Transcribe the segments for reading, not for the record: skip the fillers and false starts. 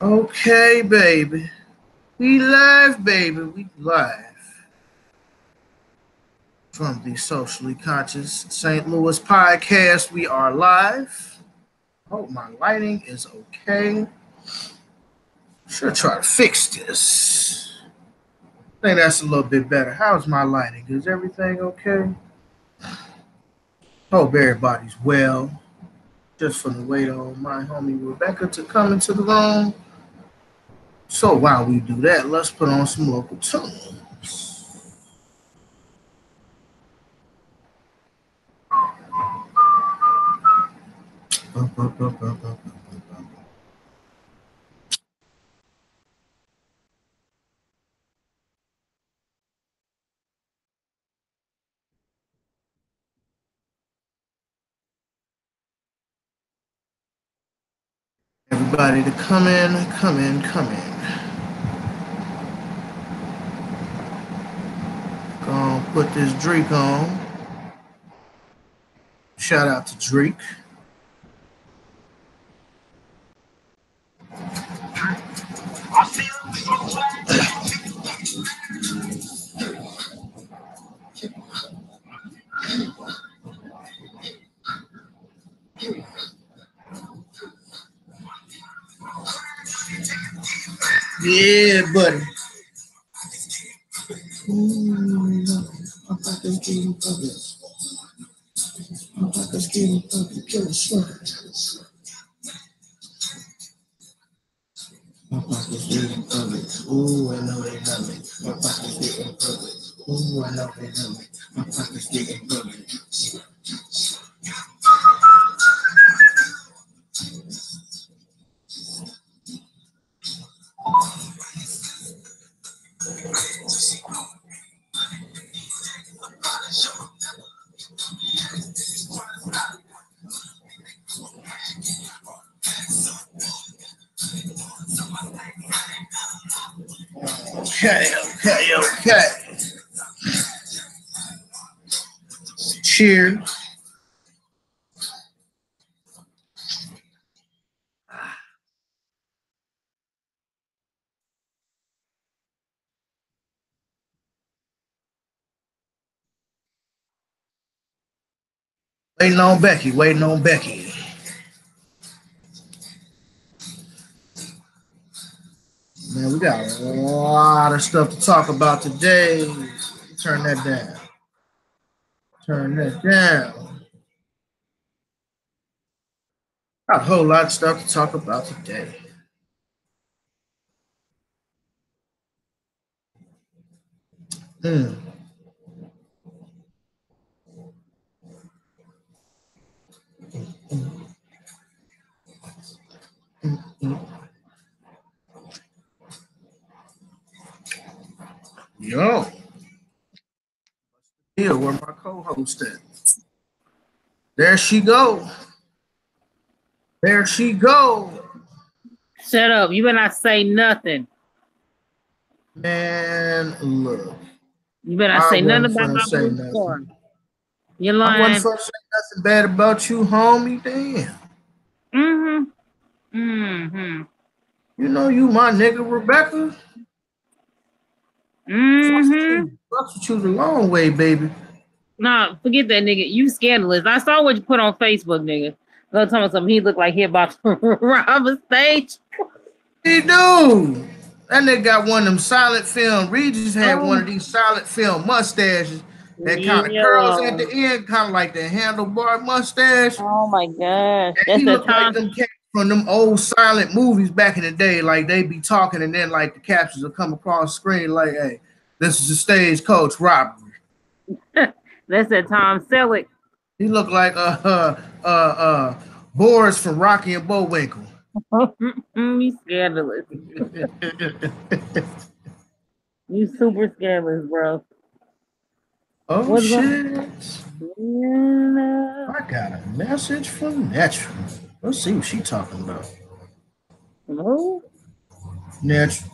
Okay, baby. We live, baby. We live from the Socially Conscious St. Louis podcast. We are live. Hope my lighting is okay. Should try to fix this. I think that's a little bit better. How's my lighting? Is everything okay? Hope everybody's well. Just for the wait on my homie Rebecca to come into the room. So while we do that, let's put on some local tunes. Everybody to come in, come in, come in. Gonna put this Drake on. Shout out to Drake. Yeah, buddy. My pockets getting public. Ooh, I know they love me. My pockets getting public. Ooh, I know they love me. My pockets getting public. Okay. Cheers. Waiting on Becky. Man, we got a lot of stuff to talk about today. Turn that down. Got a whole lot of stuff to talk about today. Mm. Yo. Yeah, where my co-host at? There she go. Shut up. You better not say nothing. Man, look. You better not say nothing about my story. You're lying. I wasn't supposed to say nothing bad about you, homie. Damn. You know you my nigga, Rebecca. Fucks with you the long way, baby. Nah, forget that nigga. You scandalous. I saw what you put on Facebook, nigga. Go tell me something. He looked like he about to rob a stage. He do. That nigga got one of them silent film. Regis had one of these silent film mustaches that kind of curls at the end, kind of like the handlebar mustache. Oh my gosh. And he looked like them cats from them old silent movies back in the day. Like they be talking and then like the captions will come across the screen like, hey, this is a stagecoach robbery. That's that Tom Selleck. He looked like Boris from Rocky and Bullwinkle. You scandalous. You super scandalous, bro. Oh, what's shit. I got a message from Natural. Let's see what she's talking about. Hello? Natural.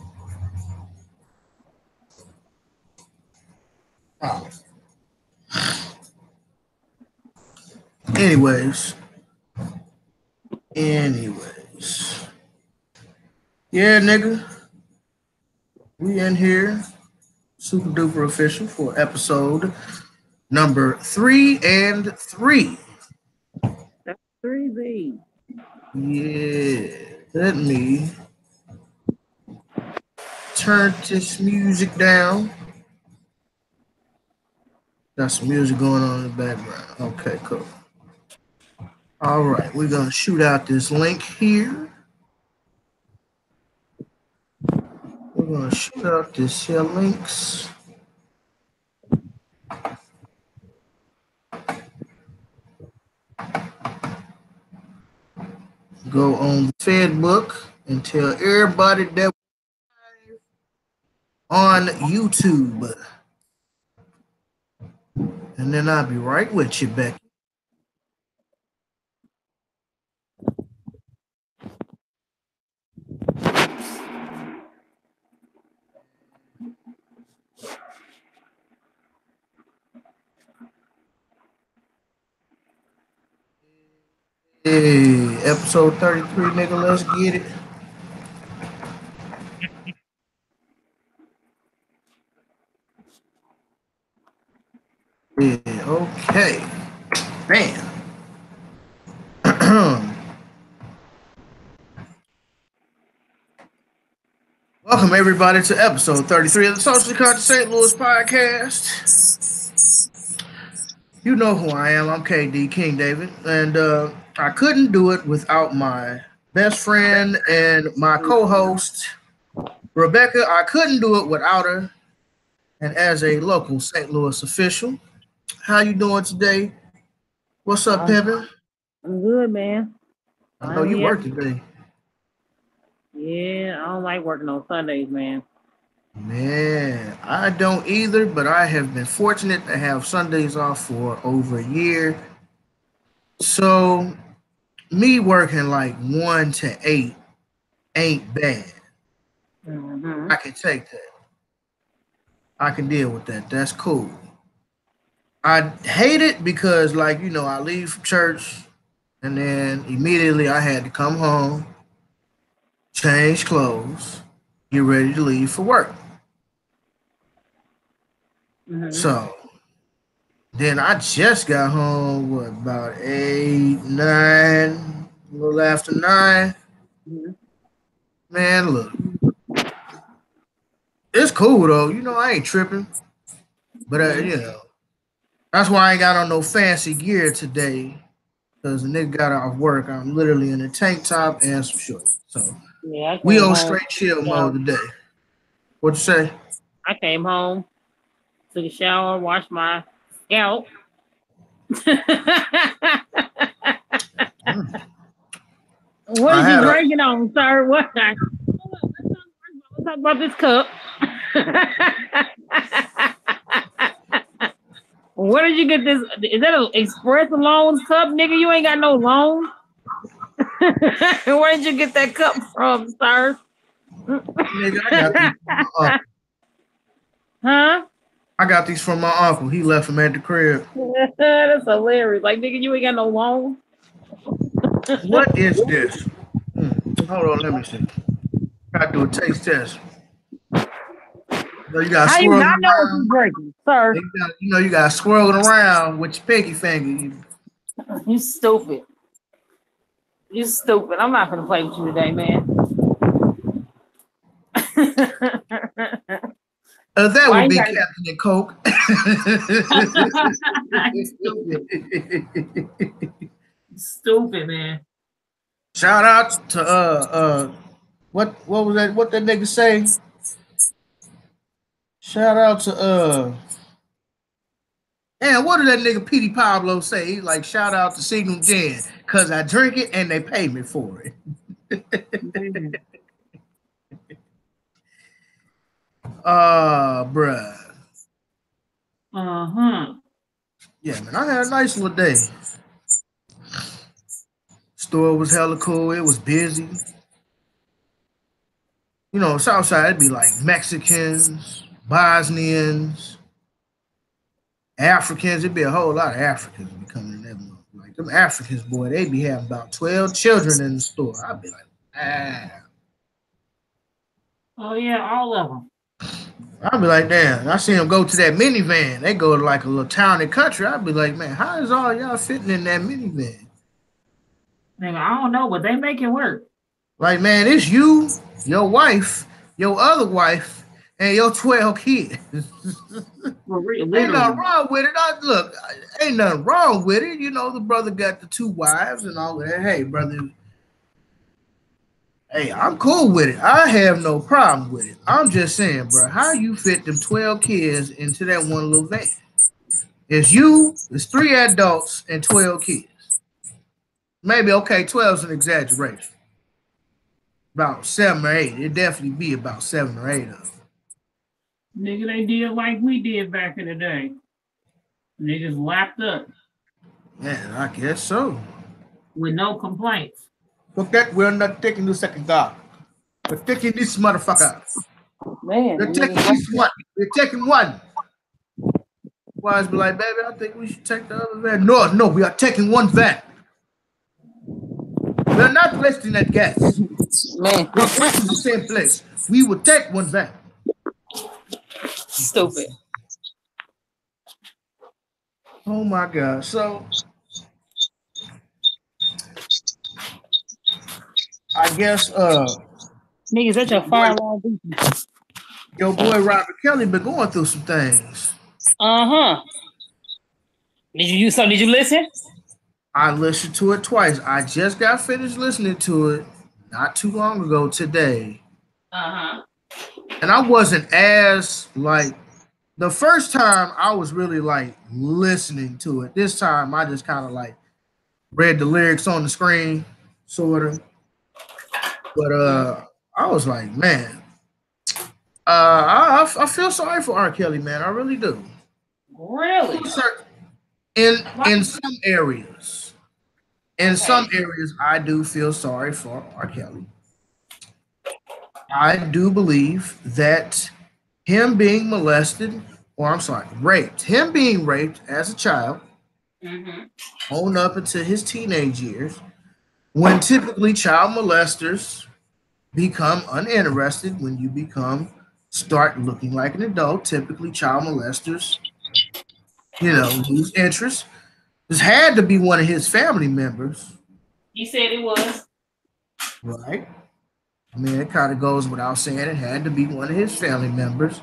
Oh. Anyways. Yeah, nigga. We in here, super duper official for episode number 3 and 3. That's 3B. Yeah, let me turn this music down. Got some music going on in the background. Okay, cool. All right, we're gonna shoot out this link here. We're gonna shoot out this here links. Go on the Facebook and tell everybody that we're on YouTube. And then I'll be right with you, Becky. Hey, episode 33, nigga, let's get it. Yeah, okay. Bam. Welcome, everybody, to episode 33 of the Socially Conscious St. Louis podcast. You know who I am. I'm KD, King David. And I couldn't do it without my best friend and my co-host, Rebecca. I couldn't do it without her. And as a local St. Louis official, how you doing today? What's up, Pimpin'? I'm good, man. I know you work today. Yeah, I don't like working on Sundays, man. Man, I don't either, but I have been fortunate to have Sundays off for over a year. So me working like 1 to 8 ain't bad. I can take that. I can deal with that. That's cool. I hate it because, like, you know, I leave from church and then immediately I had to come home, change clothes, get ready to leave for work. So then I just got home, about 8, 9, a little after 9. Man, look, it's cool though. You know, I ain't tripping. But, you know, that's why I ain't got on no fancy gear today. Because the nigga got off work. I'm literally in a tank top and some shorts. So yeah, we on straight chill mode today. What'd you say? I came home, took a shower, washed my scalp. What are you drinking on, sir? What? Let's talk about this cup. Where did you get this? Is that an Express Loans cup, nigga? You ain't got no loan. Where did you get that cup from, sir? Nigga, I got these from my uncle. Huh? I got these from my uncle. He left them at the crib. That's hilarious. Like, nigga, you ain't got no loan. What is this? Hold on, let me see. Gotta do a taste test. You got how you not know what you're drinking, sir? You got to swirl it around with your pinky finger. You stupid. You stupid. I'm not gonna play with you today, man. That would be Captain and Coke. Stupid, man. Shout out to what was that? What that nigga say? Shout out to and what did that nigga Petey Pablo say? He's like, shout out to Signal Gen, cause I drink it and they pay me for it. Bruh. Yeah, man, I had a nice little day. Store was hella cool. It was busy. You know, Southside, it'd be like Mexicans, Bosnians, Africans. It'd be a whole lot of Africans be coming in that month. Like them Africans, boy, they be having about 12 children in the store. I'd be like, Oh yeah, all of them. I'd be like, damn, I see them go to that minivan. They go to like a little town and country. I'd be like, man, how is all y'all fitting in that minivan? Nigga, I don't know, but they make it work. Like, man, it's you, your wife, your other wife, and your 12 kids. For real, Ain't nothing literally. wrong with it. Look, ain't nothing wrong with it. You know, the brother got the 2 wives and all that. Hey, brother, hey, I'm cool with it. I have no problem with it. I'm just saying, bro, how you fit them 12 kids into that one little van? It's you, it's 3 adults and 12 kids. Maybe, okay, 12 is an exaggeration. About 7 or 8. It'd definitely be about 7 or 8 of them. Nigga, they did like we did back in the day. Niggas lapped up. Yeah, I guess so. With no complaints. Look that, we're not taking the second dog. We're taking this motherfucker. Man, We're taking this one. We're taking one. Wives be like, baby, I think we should take the other van. No, we are taking one van. We're not wasting that gas. Man. We're going to the same place. We will take one van. Stupid. Oh my God. So I guess Niggas, that's your fire alarm. your boy Robert Kelly been going through some things. Uh-huh. Did you listen? I listened to it twice. I just got finished listening to it not too long ago today. Uh-huh. And I wasn't as like the first time I was really like listening to it. This time I just kind of like read the lyrics on the screen, sort of. But I was like, man, I feel sorry for R. Kelly, man. I really do. Really? In some areas. In Okay. some areas, I do feel sorry for R. Kelly. I do believe that him being molested, or I'm sorry, raped, him being raped as a child, on up into his teenage years, when typically child molesters become uninterested, when you start looking like an adult, typically child molesters, lose interest. This had to be one of his family members. You said it was. Right. I mean, it kind of goes without saying it had to be one of his family members.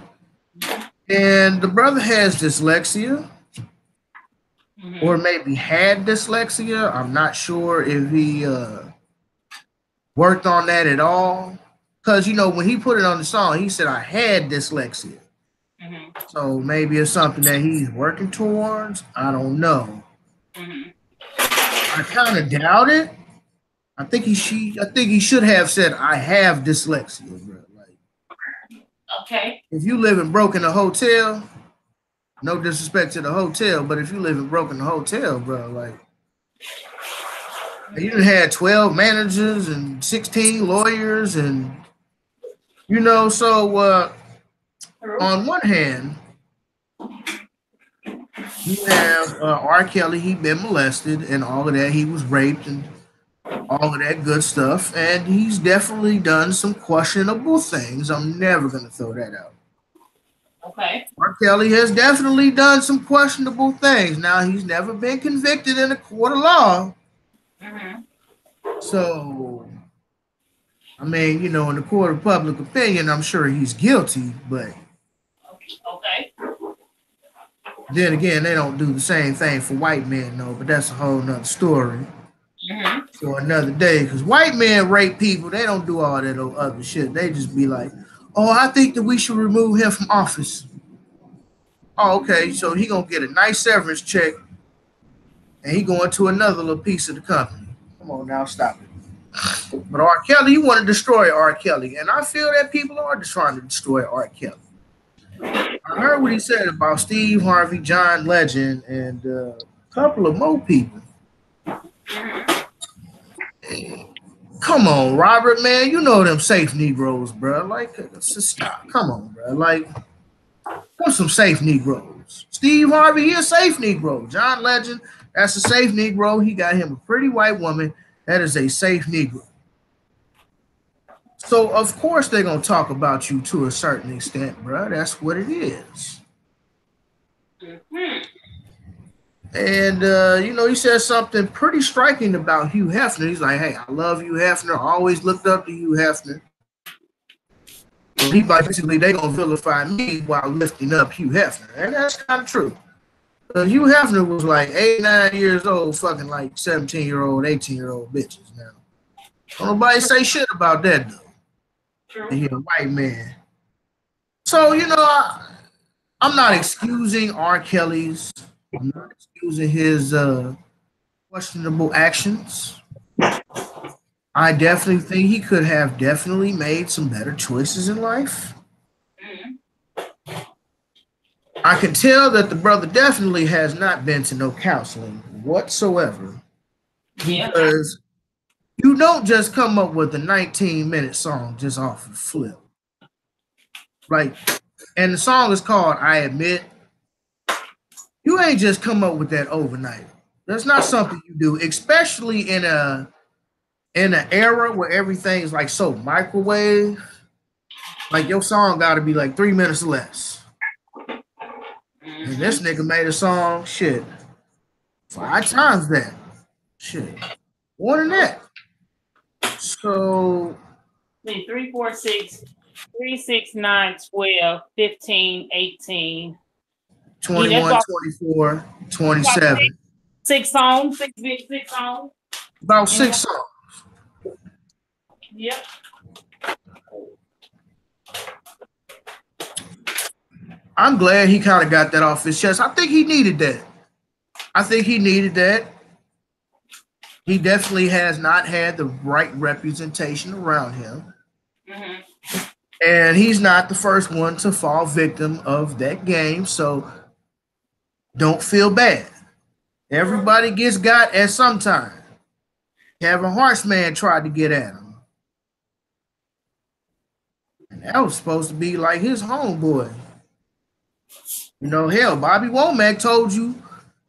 And the brother has dyslexia, or maybe had dyslexia. I'm not sure if he worked on that at all. Because, when he put it on the song, he said, I had dyslexia. So maybe it's something that he's working towards. I don't know. I kind of doubt it. I think he should have said, I have dyslexia, bro. Like, okay. If you live in broke in a hotel, no disrespect to the hotel, but if you live in broke in a hotel, bro, like, you done had 12 managers and 16 lawyers, and so on one hand, you have R. Kelly, he been molested and all of that, he was raped and all of that good stuff, and he's definitely done some questionable things. I'm never going to throw that out. Okay. R. Kelly has definitely done some questionable things. Now, he's never been convicted in a court of law. So, I mean, in the court of public opinion, I'm sure he's guilty, but okay. Then again, they don't do the same thing for white men, though, but that's a whole nother story. For another day, because white men rape people, they don't do all that other shit. They just be like, oh, I think that we should remove him from office. Oh, okay, so he gonna get a nice severance check and he going to another little piece of the company. Come on now, stop it. But R. Kelly, you want to destroy R. Kelly, and I feel that people are just trying to destroy R. Kelly. I heard what he said about Steve Harvey, John Legend, and a couple of more people. Come on, Robert, man. You know them safe Negroes, bro. Like, stop. Come on, bro. Like, what's some safe Negroes? Steve Harvey, he a safe Negro. John Legend, that's a safe Negro. He got him a pretty white woman. That is a safe Negro. So of course they're gonna talk about you to a certain extent, bro. That's what it is. Mm-hmm. And he said something pretty striking about Hugh Hefner. He's like, "Hey, I love Hugh Hefner. I always looked up to Hugh Hefner." So he basically they gonna vilify me while lifting up Hugh Hefner, and that's kind of true. Hugh Hefner was like 8, 9 years old, fucking like 17-year-old, 18-year-old bitches. Now, don't nobody say shit about that though. True. He's a white man. So I'm not excusing R. Kelly's. I'm not excusing his questionable actions. I definitely think he could have definitely made some better choices in life. I can tell that the brother definitely has not been to no counseling whatsoever. Because you don't just come up with a 19-minute song just off the flip. Right? And the song is called I Admit. You ain't just come up with that overnight. That's not something you do, especially in an era where everything's like so microwave. Like your song got to be like 3 minutes or less. And this nigga made a song, shit, 5 times that. Shit, more than that. So 3, 4, 6, 3, 6, 9, 12, 15, 18. 21, 24, 27. 6 songs, 6 songs. About 6 songs. Yep. I'm glad he kind of got that off his chest. I think he needed that. He definitely has not had the right representation around him. Mm-hmm. And he's not the first one to fall victim of that game. So don't feel bad. Everybody gets got at some time. Kevin Hart's man tried to get at him. And that was supposed to be like his homeboy. Hell, Bobby Womack told you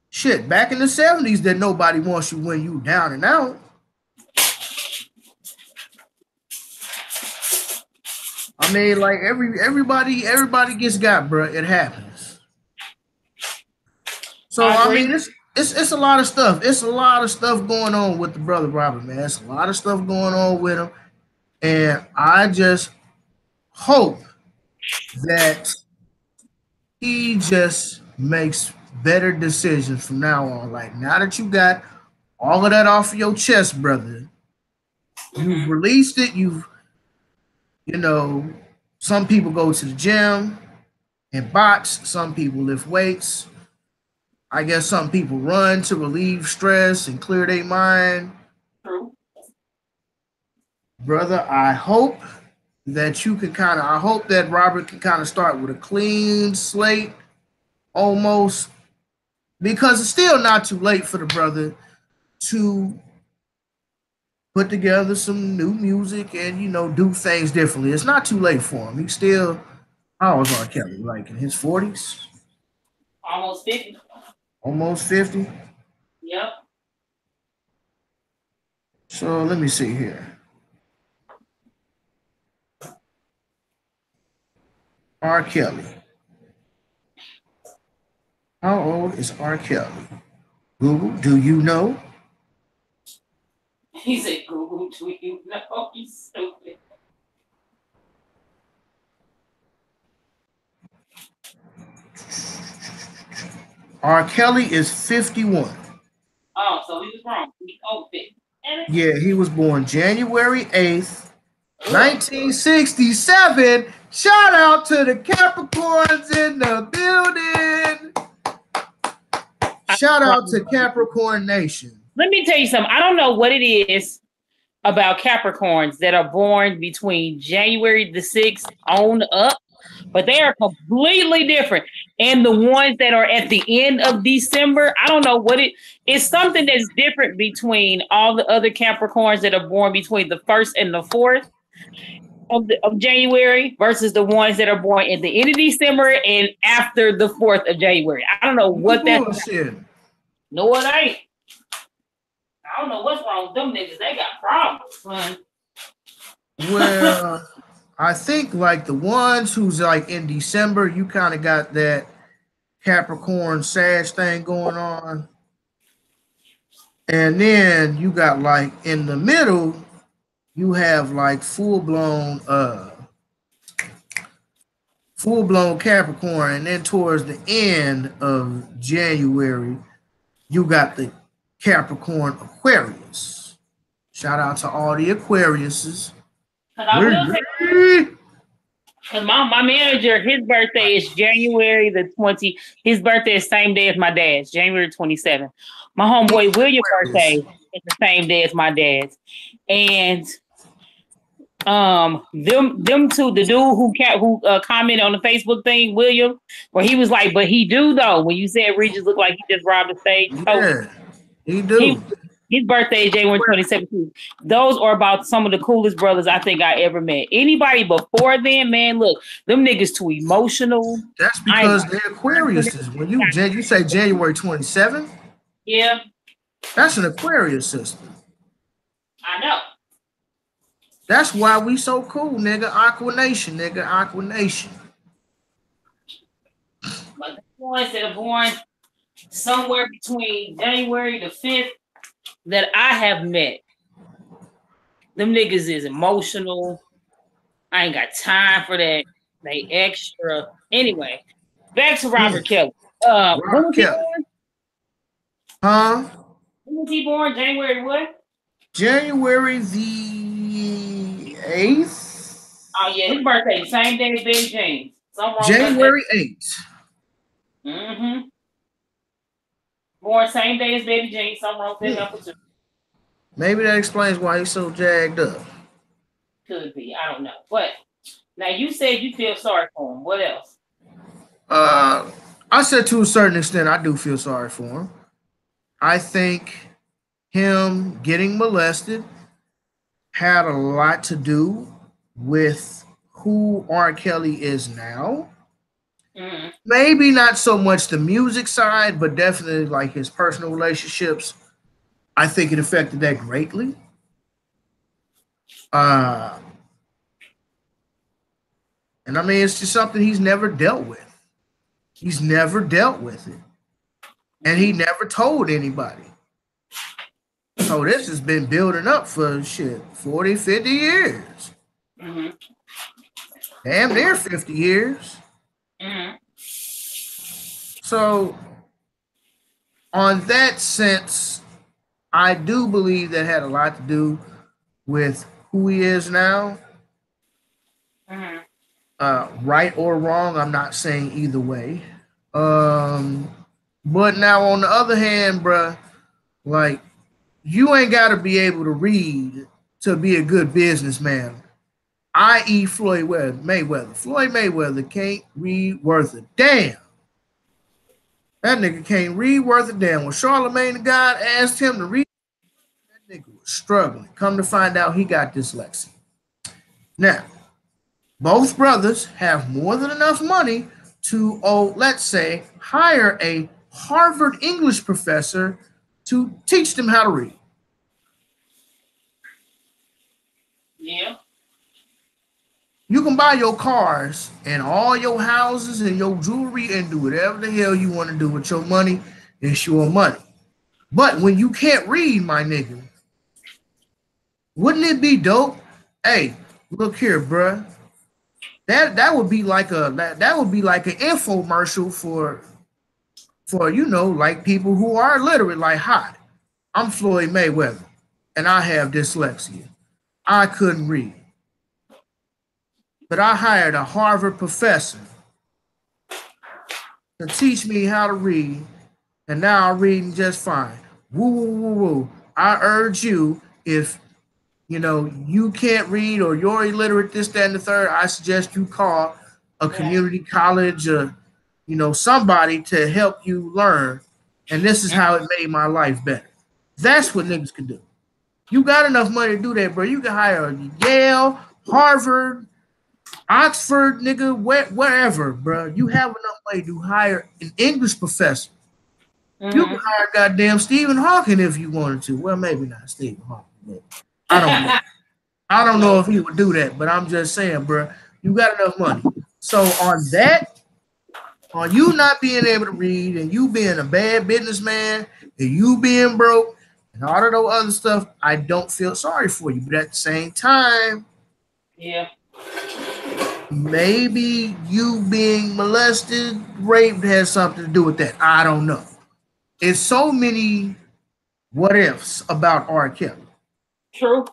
shit back in the 70s that nobody wants you when you down and out. I mean, like everybody gets got, bro. It happens. So I mean, it's a lot of stuff. It's a lot of stuff going on with the brother Robert, man. It's a lot of stuff going on with him, and I just hope that he just makes better decisions from now on. Like now that you got all of that off of your chest, brother, you've released it. Some people go to the gym and box. Some people lift weights. I guess some people run to relieve stress and clear their mind. True. Brother, I hope that I hope that Robert can kind of start with a clean slate almost, because it's still not too late for the brother to put together some new music and, do things differently. It's not too late for him. He's still, how old is R. Kelly? Like in his 40s? Almost 50. Almost 50? Yep. So let me see here. R. Kelly. How old is R. Kelly? Google, do you know? He said, Google, do you know? He's stupid. R. Kelly is 51. Oh, so he was wrong. Yeah, he was born January 8th, 1967. Shout out to the Capricorns in the building. Shout out to Capricorn Nation. Let me tell you something. I don't know what it is about Capricorns that are born between January the 6th on up, but they are completely different. And the ones that are at the end of December, I don't know what it's something that's different between all the other Capricorns that are born between the 1st and the 4th of January versus the ones that are born at the end of December and after the 4th of January. I don't know what that's. No, it ain't. I don't know what's wrong with them niggas. They got problems, son. Well, I think like the ones who's like in December, you kind of got that Capricorn Sag thing going on. And then you got like in the middle, you have like full blown Capricorn, and then towards the end of January, you got the Capricorn Aquarius. Shout out to all the Aquariuses. I will say, because my manager, his birthday is January the 20th. His birthday is the same day as my dad's, January 27th. My homeboy William's birthday is the same day as my dad's. And them two, the dude who commented on the Facebook thing, William, where he was like, but he do though. When you said Regis looked like he just robbed the stage. Yeah, he do. His birthday is January 27th. Those are about some of the coolest brothers I think I ever met. Anybody before then, man, look, them niggas too emotional. That's because they're Aquariuses. When you say January 27th, yeah, that's an Aquarius system. I know. That's why we so cool, nigga. Aqua Nation, nigga. Aqua Nation. But the ones that are born somewhere between January the 5th that I have met, them niggas is emotional. I ain't got time for that. They extra. Anyway, back to Robert Kelly. Robert Kelly. Huh? When was he born? January what? January the 8th. Oh yeah, his birthday, same day as Ving Rhames. January 8th. Mm-hmm. Born same day as Baby Jane. Something wrong with that too. Maybe that explains why he's so jagged up. Could be. I don't know. But now you said you feel sorry for him. What else? I said to a certain extent, I do feel sorry for him. I think him getting molested had a lot to do with who R. Kelly is now. Mm-hmm. Maybe not so much the music side, but definitely like his personal relationships. I think it affected that greatly. And I mean, it's just something he's never dealt with. He's never dealt with it. And he never told anybody. So this has been building up for 40, 50 years. Mm-hmm. Damn near 50 years. Mm-hmm. So on that sense, I do believe that had a lot to do with who he is now. Mm-hmm. Right or wrong, I'm not saying either way. But now on the other hand, bruh, like, you ain't got to be able to read to be a good businessman, i.e. Floyd Mayweather. Floyd Mayweather can't read worth a damn. That nigga can't read worth a damn. When Charlemagne the God asked him to read, that nigga was struggling. Come to find out, he got dyslexia. Now, both brothers have more than enough money to, let's say, hire a Harvard English professor to teach them how to read. Yeah. You can buy your cars and all your houses and your jewelry and do whatever the hell you want to do with your money. It's your money. But when you can't read, my nigga, wouldn't it be dope? Hey, look here, bruh. That would be like an infomercial for like people who are literate. Like, hi, I'm Floyd Mayweather, and I have dyslexia. I couldn't read, but I hired a Harvard professor to teach me how to read, and now I'm reading just fine. Woo, woo, woo, woo. I urge you, if you can't read or you're illiterate, this, that, and the third, I suggest you call a community college or, somebody to help you learn. And this is how it made my life better. That's what niggas can do. You got enough money to do that, bro. You can hire Yale, Harvard, Oxford, nigga, wherever, bro. You have enough money to hire an English professor. Mm-hmm. You can hire goddamn Stephen Hawking if you wanted to. Well, maybe not Stephen Hawking, but I don't know. I don't know if he would do that, but I'm just saying, bro, you got enough money. So on you not being able to read and you being a bad businessman and you being broke and all of those other stuff, I don't feel sorry for you. But at the same time, yeah, maybe you being molested, raped has something to do with that. I don't know. It's so many what ifs about R. Kelly. true.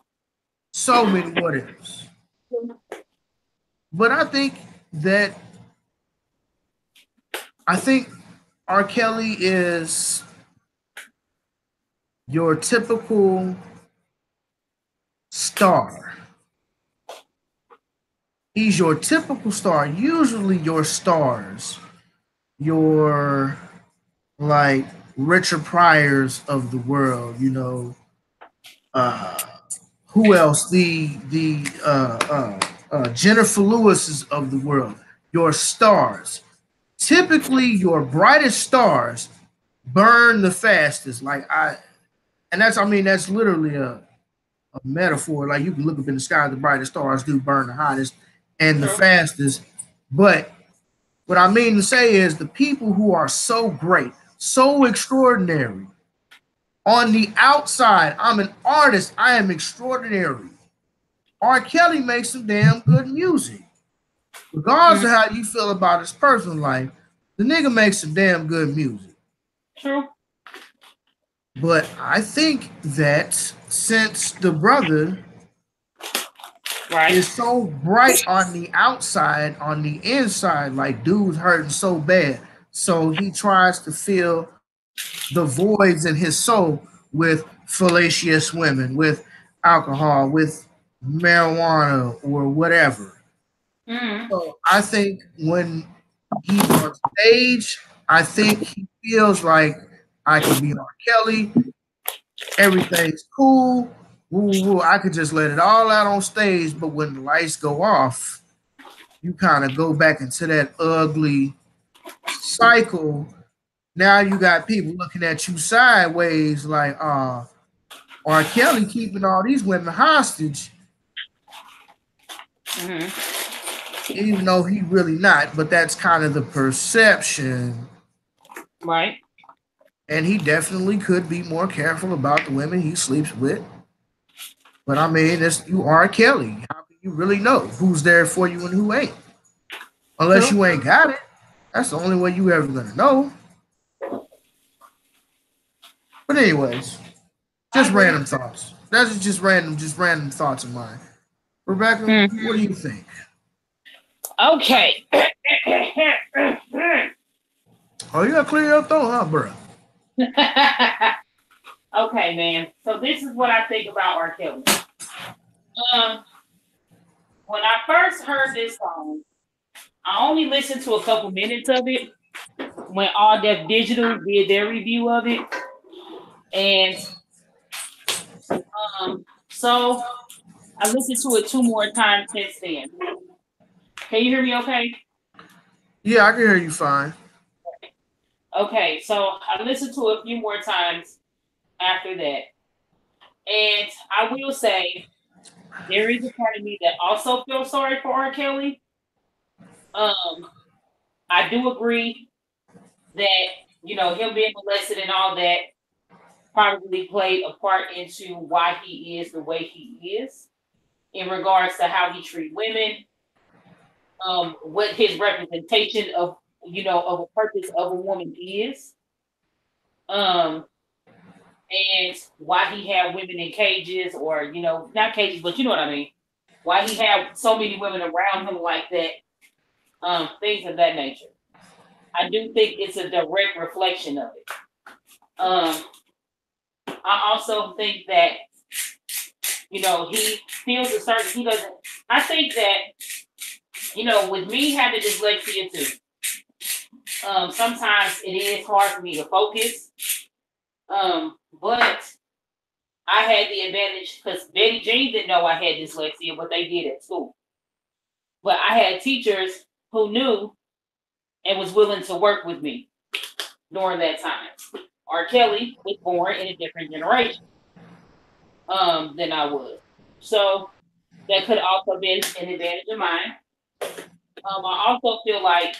So many what ifs. But that I think R. Kelly is your typical star. He's your typical star. Usually your stars, your like Richard Pryors of the world, uh who else? The Jennifer Lewis's of the world, your stars. Typically your brightest stars burn the fastest. That's literally a metaphor. Like you can look up in the sky, the brightest stars do burn the hottest and the True. fastest. But what I mean to say is the people who are so great, so extraordinary, on the outside, I'm an artist, I am extraordinary. R. Kelly makes some damn good music. Regardless of how you feel about his personal life, the nigga makes some damn good music. True. But I think that since the brother is so bright on the outside, on the inside, like dude's hurting so bad. So he tries to fill the voids in his soul with fallacious women, with alcohol, with marijuana, or whatever. So I think when he's on stage, I think he feels like I can be R. Kelly. Everything's cool. Woo, woo, I could just let it all out on stage, but when the lights go off, you kind of go back into that ugly cycle. Now you got people looking at you sideways like, R. Kelly keeping all these women hostage, even though he really not, but that's kind of the perception. Right. And he definitely could be more careful about the women he sleeps with. But I mean, you are Kelly. How can you really know who's there for you and who ain't? Unless you ain't got it. That's the only way you ever gonna know. But anyways, just random thoughts. That's just random thoughts of mine. Rebecca, what do you think? Okay. Oh, you gotta clear your throat, huh, bro? Okay, man. So this is what I think about R. Kelly. When I first heard this song, I only listened to a couple minutes of it when All Def Digital did their review of it. And so I listened to it 2 more times since then. Can you hear me okay? Yeah, I can hear you fine. Okay, so I listened to it a few more times after that. And I will say there is a part of me that also feels sorry for R. Kelly. I do agree that, him being molested and all that probably played a part into why he is the way he is in regards to how he treats women, what his representation of a purpose of a woman is, and why he had women in cages, or not cages, but you know what I mean, why he had so many women around him like that, things of that nature. I do think it's a direct reflection of it. I also think that he feels a certain, he doesn't, I think that with me having dyslexia too, sometimes it is hard for me to focus. But I had the advantage because Betty Jean didn't know I had dyslexia, but they did at school. But I had teachers who knew and was willing to work with me during that time. R. Kelly was born in a different generation than I was. So that could also be an advantage of mine. I also feel like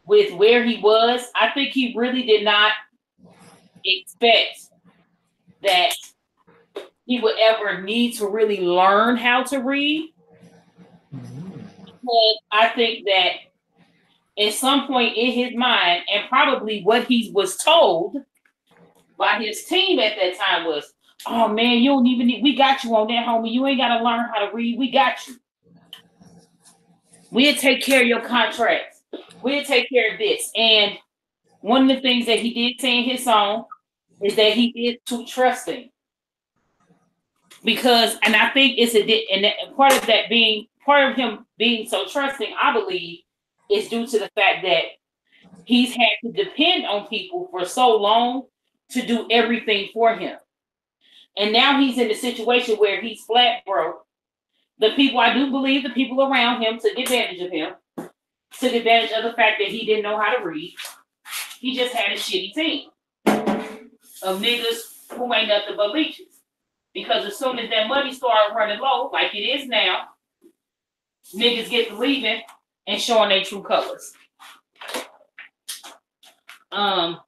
with where he was, I think he really did not expect that he would ever need to really learn how to read. Because I think that at some point in his mind, and probably what he was told by his team at that time was, oh man, you don't even need, we got you on that, homie. You ain't got to learn how to read. We got you. We'll take care of your contracts. We'll take care of this. And one of the things that he did say in his song is that he is too trusting. Because, and I think it's part of him being so trusting, I believe, is due to the fact that he's had to depend on people for so long to do everything for him. And now he's in a situation where he's flat broke. I do believe the people around him took advantage of him, took advantage of the fact that he didn't know how to read. He just had a shitty team of niggas who ain't nothing but leeches. Because as soon as that money started running low, like it is now, niggas get to leaving and showing their true colors. I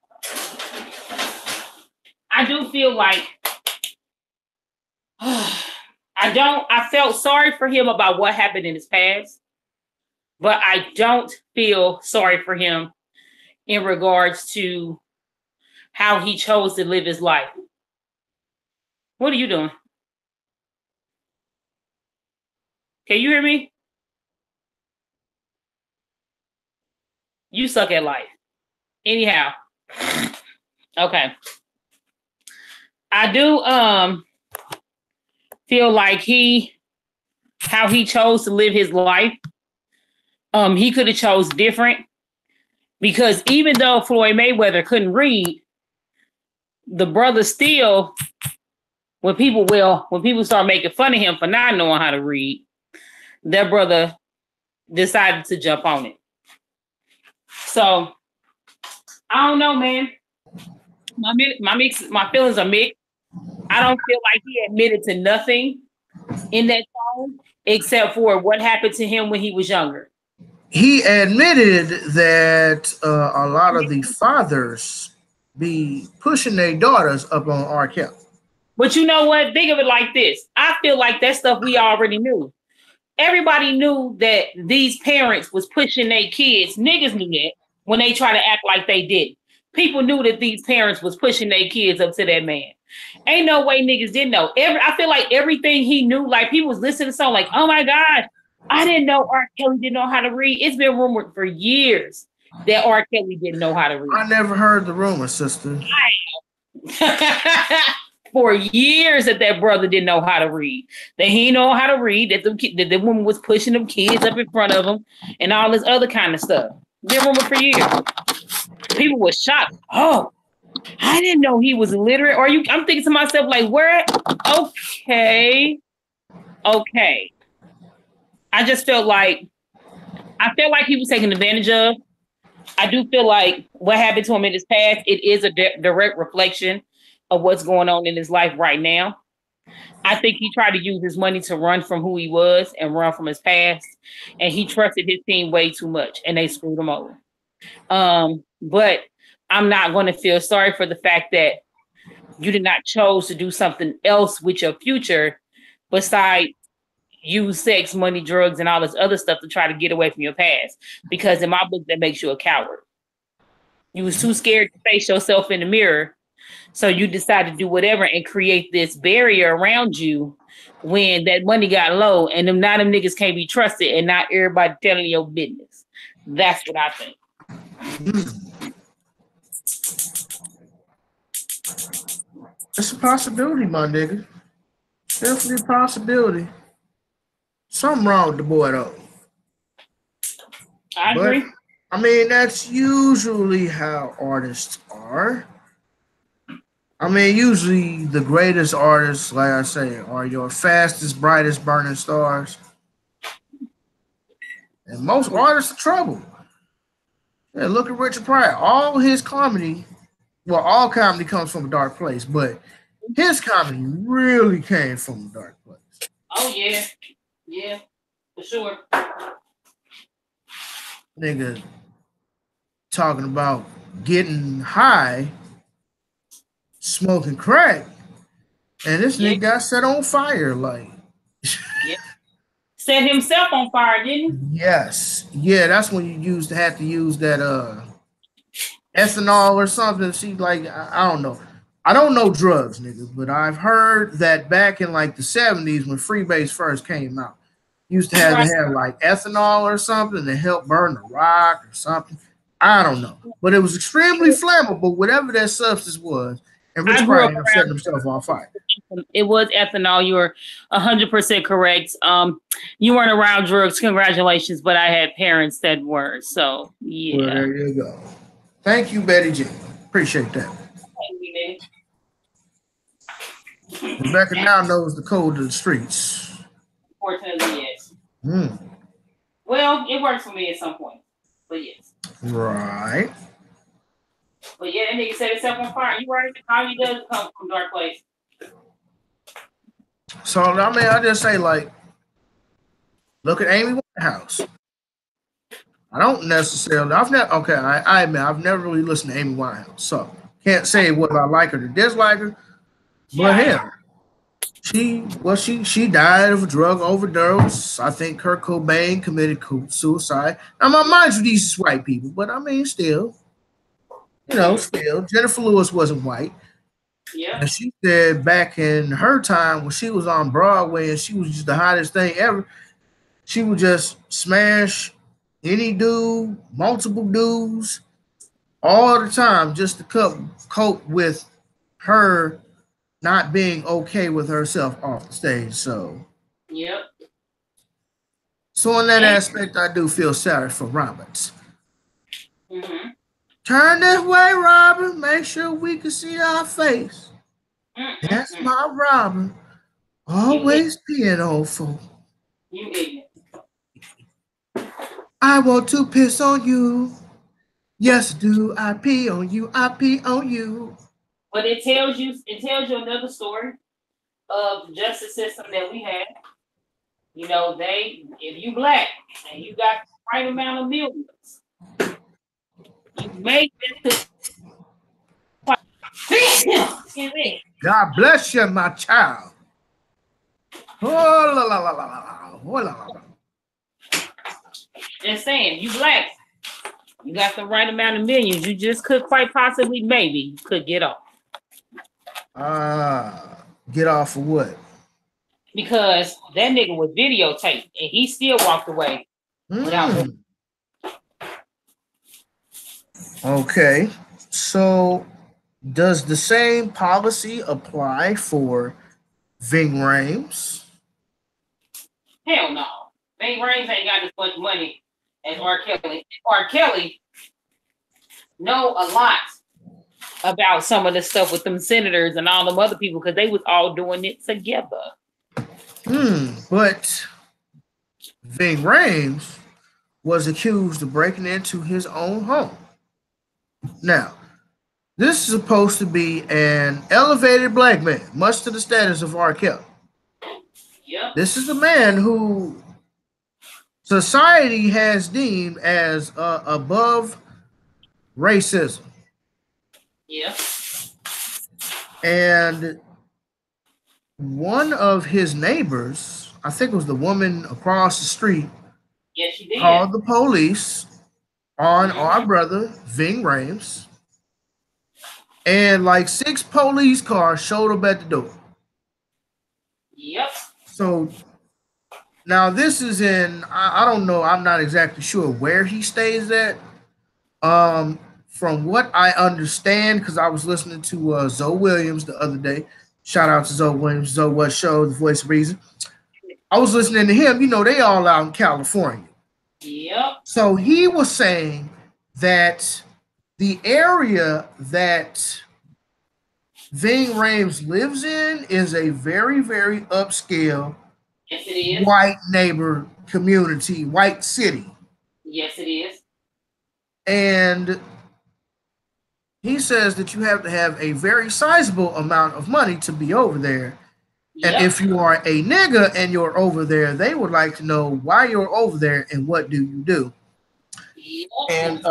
do feel like I felt sorry for him about what happened in his past, but I don't feel sorry for him in regards to how he chose to live his life. What are you doing? Can you hear me? You suck at life. Anyhow. Okay. I do feel like how he chose to live his life, he could have chose different, because even though Floyd Mayweather couldn't read, the brother still, when people start making fun of him for not knowing how to read, that brother decided to jump on it. So I don't know, man. My feelings are mixed. I don't feel like he admitted to nothing in that song except for what happened to him when he was younger. He admitted that a lot of the fathers be pushing their daughters up on R-Kell. But you know what? Think of it like this. I feel like that stuff we already knew. Everybody knew that these parents was pushing their kids. Niggas knew that when they try to act like they didn't. People knew that these parents was pushing their kids up to that man. Ain't no way niggas didn't know. I feel like everything he knew, like people was listening to song like, oh my God, I didn't know R. Kelly didn't know how to read. It's been rumored for years that R. Kelly didn't know how to read. I never heard the rumor, sister. For years that brother didn't know how to read. That he didn't know how to read, that the woman was pushing them kids up in front of him and all this other kind of stuff. Been rumored for years. People were shocked. Oh, I didn't know he was illiterate. I'm thinking to myself, like, where? Okay. I just felt like he was taken advantage of. I do feel like what happened to him in his past, it is a direct reflection of what's going on in his life right now. I think he tried to use his money to run from who he was and run from his past. And he trusted his team way too much and they screwed him over. But I'm not going to feel sorry for the fact that you did not chose to do something else with your future besides use sex, money, drugs, and all this other stuff to try to get away from your past. Because in my book, that makes you a coward. You was too scared to face yourself in the mirror. So you decided to do whatever and create this barrier around you when that money got low and them niggas can't be trusted and not everybody telling your business. That's what I think. It's a possibility, my nigga. Definitely a possibility. Something wrong with the boy, though. I agree. I mean, that's usually how artists are. I mean, usually the greatest artists, like I say, are your fastest, brightest, burning stars. And most artists are trouble. Yeah, look at Richard Pryor. All his comedy, well, all comedy comes from a dark place, but his comedy really came from a dark place. Oh yeah, yeah, for sure. Nigga talking about getting high, smoking crack, and this Yeah, nigga got set on fire. Like, yeah. Set himself on fire, didn't yes, yeah, that's when you have to use that ethanol or something. See, like, I don't know. I don't know drugs, nigga, but I've heard that back in like the 70s when freebase first came out, used to he? have to Right. have like ethanol or something to help burn the rock or something. I don't know. But it was extremely flammable, whatever that substance was. And Rich I grew probably up ended up setting around. himself on fire. It was ethanol. You were 100% correct. You weren't around drugs. Congratulations, but I had parents that were. So Well, yeah. there you go. Thank you, Betty G. Appreciate that. Rebecca now knows the code of the streets. Unfortunately, yes. Mm. Well, it works for me at some point, but yes. Right. But yeah, that nigga set himself on fire. You right? How he does come from dark place. So I mean, I just say like, look at Amy Winehouse. I don't necessarily. I've never. Okay, I admit I've never really listened to Amy Winehouse, so can't say whether I like her or dislike her. But hell, she died of a drug overdose. I think Kurt Cobain committed suicide. Now, mind you, these is white people, but I mean, still, still Jennifer Lewis wasn't white. Yeah. And she said back in her time when she was on Broadway and she was just the hottest thing ever, she would just smash any dude, multiple dudes, all the time just to cope with her not being okay with herself off the stage. So, Yep. so in that aspect, I do feel sorry for Roberts. Mm-hmm. Turn this way, Robin. Make sure we can see our face. That's my Robin. Always being old folk. You ignorant. I want to piss on you. Yes, do I pee on you? I pee on you. But it tells you another story of the justice system that we have. You know, if you black and you got the right amount of millions, you make it to God bless you, my child. Oh, la, la, la, la, la. Oh, la, la, la. Just saying, you black, you got the right amount of millions. You just could quite possibly, maybe, could get off. Get off of what? Because that nigga was videotaped and he still walked away without. Okay, so does the same policy apply for Ving Rhames? Hell no. Ving Rhames ain't got as much money as R-Kelly. R-Kelly know a lot about some of the stuff with them senators and all them other people because they was all doing it together. But Ving Rhames was accused of breaking into his own home. Now, this is supposed to be an elevated black man, much to the status of R-Kell. Yep. This is a man who society has deemed as above racism. Yeah. And one of his neighbors, I think it was the woman across the street, yes, she did. Called the police on our brother, Ving Rhames. And like 6 police cars showed up at the door. Yep. So now this is in, I don't know, I'm not exactly sure where he stays at. From what I understand, because I was listening to Zoe Williams the other day. Shout out to Zoe Williams, Zoe What Show, The Voice of Reason. I was listening to him. You know, they all out in California. Yep. So he was saying that the area that Ving Rhames lives in is a very, very upscale yes, it is. White neighbor community, white city. Yes, it is. And he says that you have to have a very sizable amount of money to be over there. And if you are a nigga and you're over there, they would like to know why you're over there and what do you do. And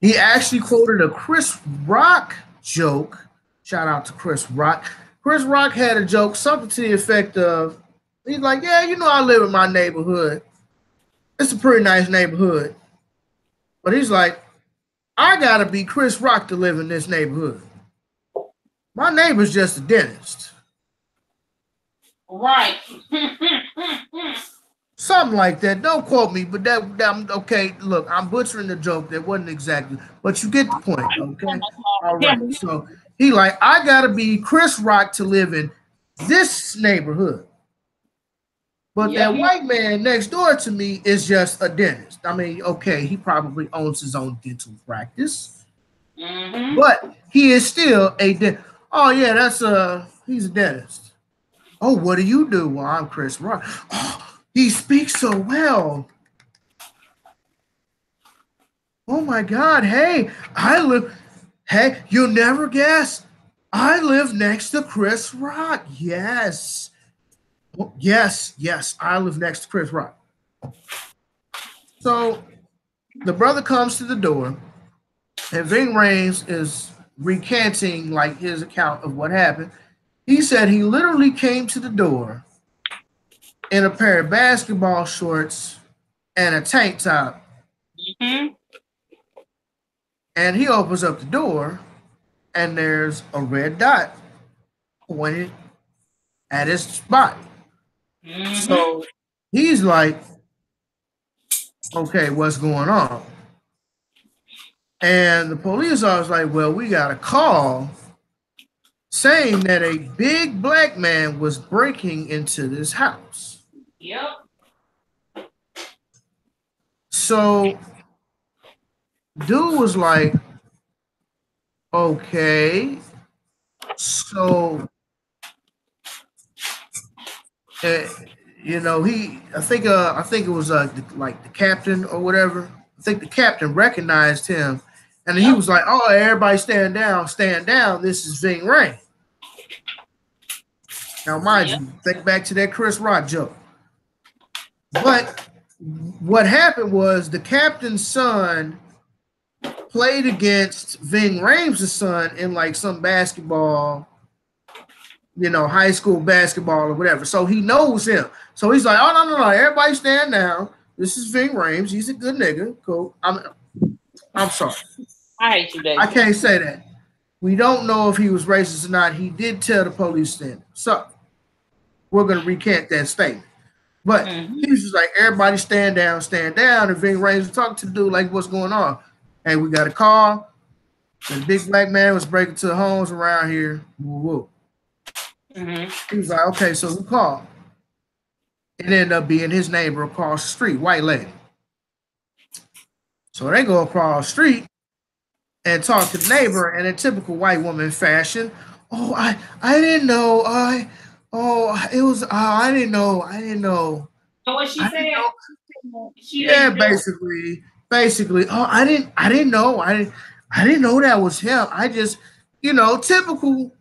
he actually quoted a Chris Rock joke. Shout out to Chris Rock. Chris Rock had a joke, something to the effect of, he's like, yeah, you know, I live in my neighborhood. It's a pretty nice neighborhood. But he's like, I gotta be Chris Rock to live in this neighborhood. My neighbor's just a dentist. Right. Something like that. Don't quote me, but that okay. Look, I'm butchering the joke. That wasn't exactly, but you get the point. Okay. All right. So he like, I gotta be Chris Rock to live in this neighborhood. But that white man next door to me is just a dentist. I mean, okay, he probably owns his own dental practice, but he is still a dentist. Oh yeah, he's a dentist. Oh, what do you do? Well, I'm Chris Rock. Oh, he speaks so well. Oh my God. Hey, you'll never guess. I live next to Chris Rock. Yes. Oh, yes, I live next to Chris Rock. So the brother comes to the door, and Ving Rhames is recanting like his account of what happened. He said he literally came to the door in a pair of basketball shorts and a tank top. And he opens up the door, and there's a red dot pointed at his body. So he's like, okay, what's going on? And the police officer like, well, we got a call saying that a big black man was breaking into this house. So dude was like, okay, so you know, I think it was like the captain or whatever. I think the captain recognized him, and he was like, "Oh, everybody stand down, stand down. This is Ving Rhames." Now, mind you, think back to that Chris Rock joke. But what happened was the captain's son played against Ving Rhames' son in like some basketball, you know, high school basketball or whatever. So he knows him. So he's like, oh, no, everybody stand down. This is Ving Rhames. He's a good nigga. Cool. I'm sorry. I hate you, David. I can't say that. We don't know if he was racist or not. He did tell the police stand. So we're going to recant that statement. But he was just like, everybody stand down, stand down. And Ving Rhames was talking to the dude like, what's going on? Hey, we got a call. The big black man was breaking to the homes around here. Woo woo. He was like, okay, so who called? It ended up being his neighbor across the street, white lady. So they go across the street and talk to the neighbor, and in typical white woman fashion, oh, I didn't know. I didn't know. So what she said? Yeah, basically. Oh, I didn't know. I didn't know that was him. I just, you know, typical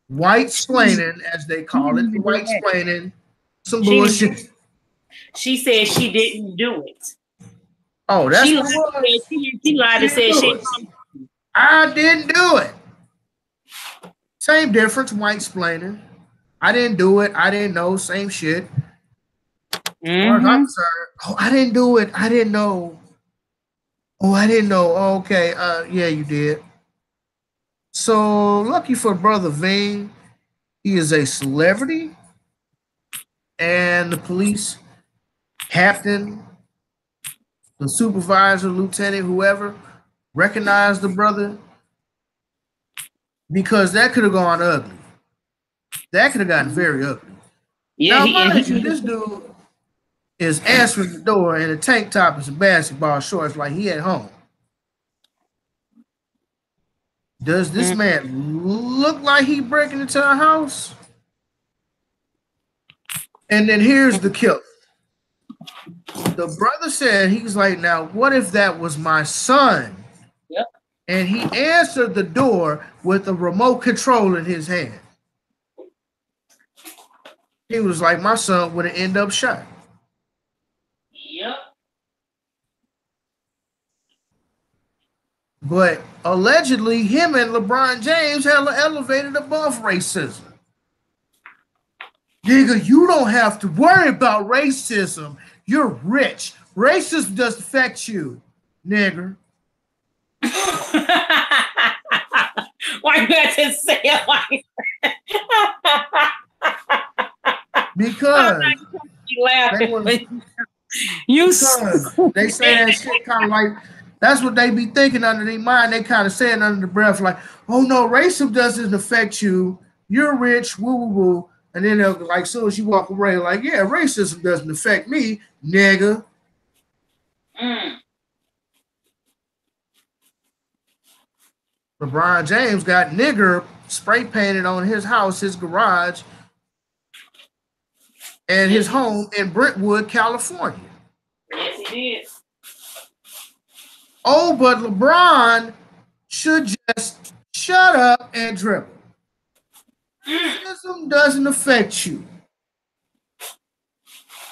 white splaining, as they call it, white splaining, some bullshit. She said she didn't do it. Oh, that's she lied and said she. I didn't do it. Same difference, white splaining. I didn't do it. I didn't know. Same shit. Oh, I didn't do it. I didn't know. Oh, I didn't know. Okay. Yeah, you did. So lucky for brother Ving, he is a celebrity, and the police captain, the supervisor, lieutenant, whoever, recognized the brother, because that could have gone ugly. That could have gotten very ugly. Yeah, now, this dude is answering the door in a tank top and some basketball shorts like he at home. Does this man look like he breaking into a house? And then here's the killer. The brother said, he's like, now, what if that was my son? Yep. And he answered the door with a remote control in his hand. He was like, my son would have ended up shot. Yep. But allegedly, him and LeBron James hella elevated above racism. Nigga, you don't have to worry about racism. You're rich. Racism doesn't affect you, nigga. Why you got to say it like that? Because they say that shit kind of like, that's what they be thinking under their mind. They kind of saying under the breath, like, oh no, racism doesn't affect you. You're rich, woo woo woo. And then they'll like, as soon as you walk away, like, yeah, racism doesn't affect me, nigga. LeBron James got nigger spray painted on his house, his garage, and his home in Brentwood, California. Yes, he did. Oh, but LeBron should just shut up and dribble. Racism doesn't affect you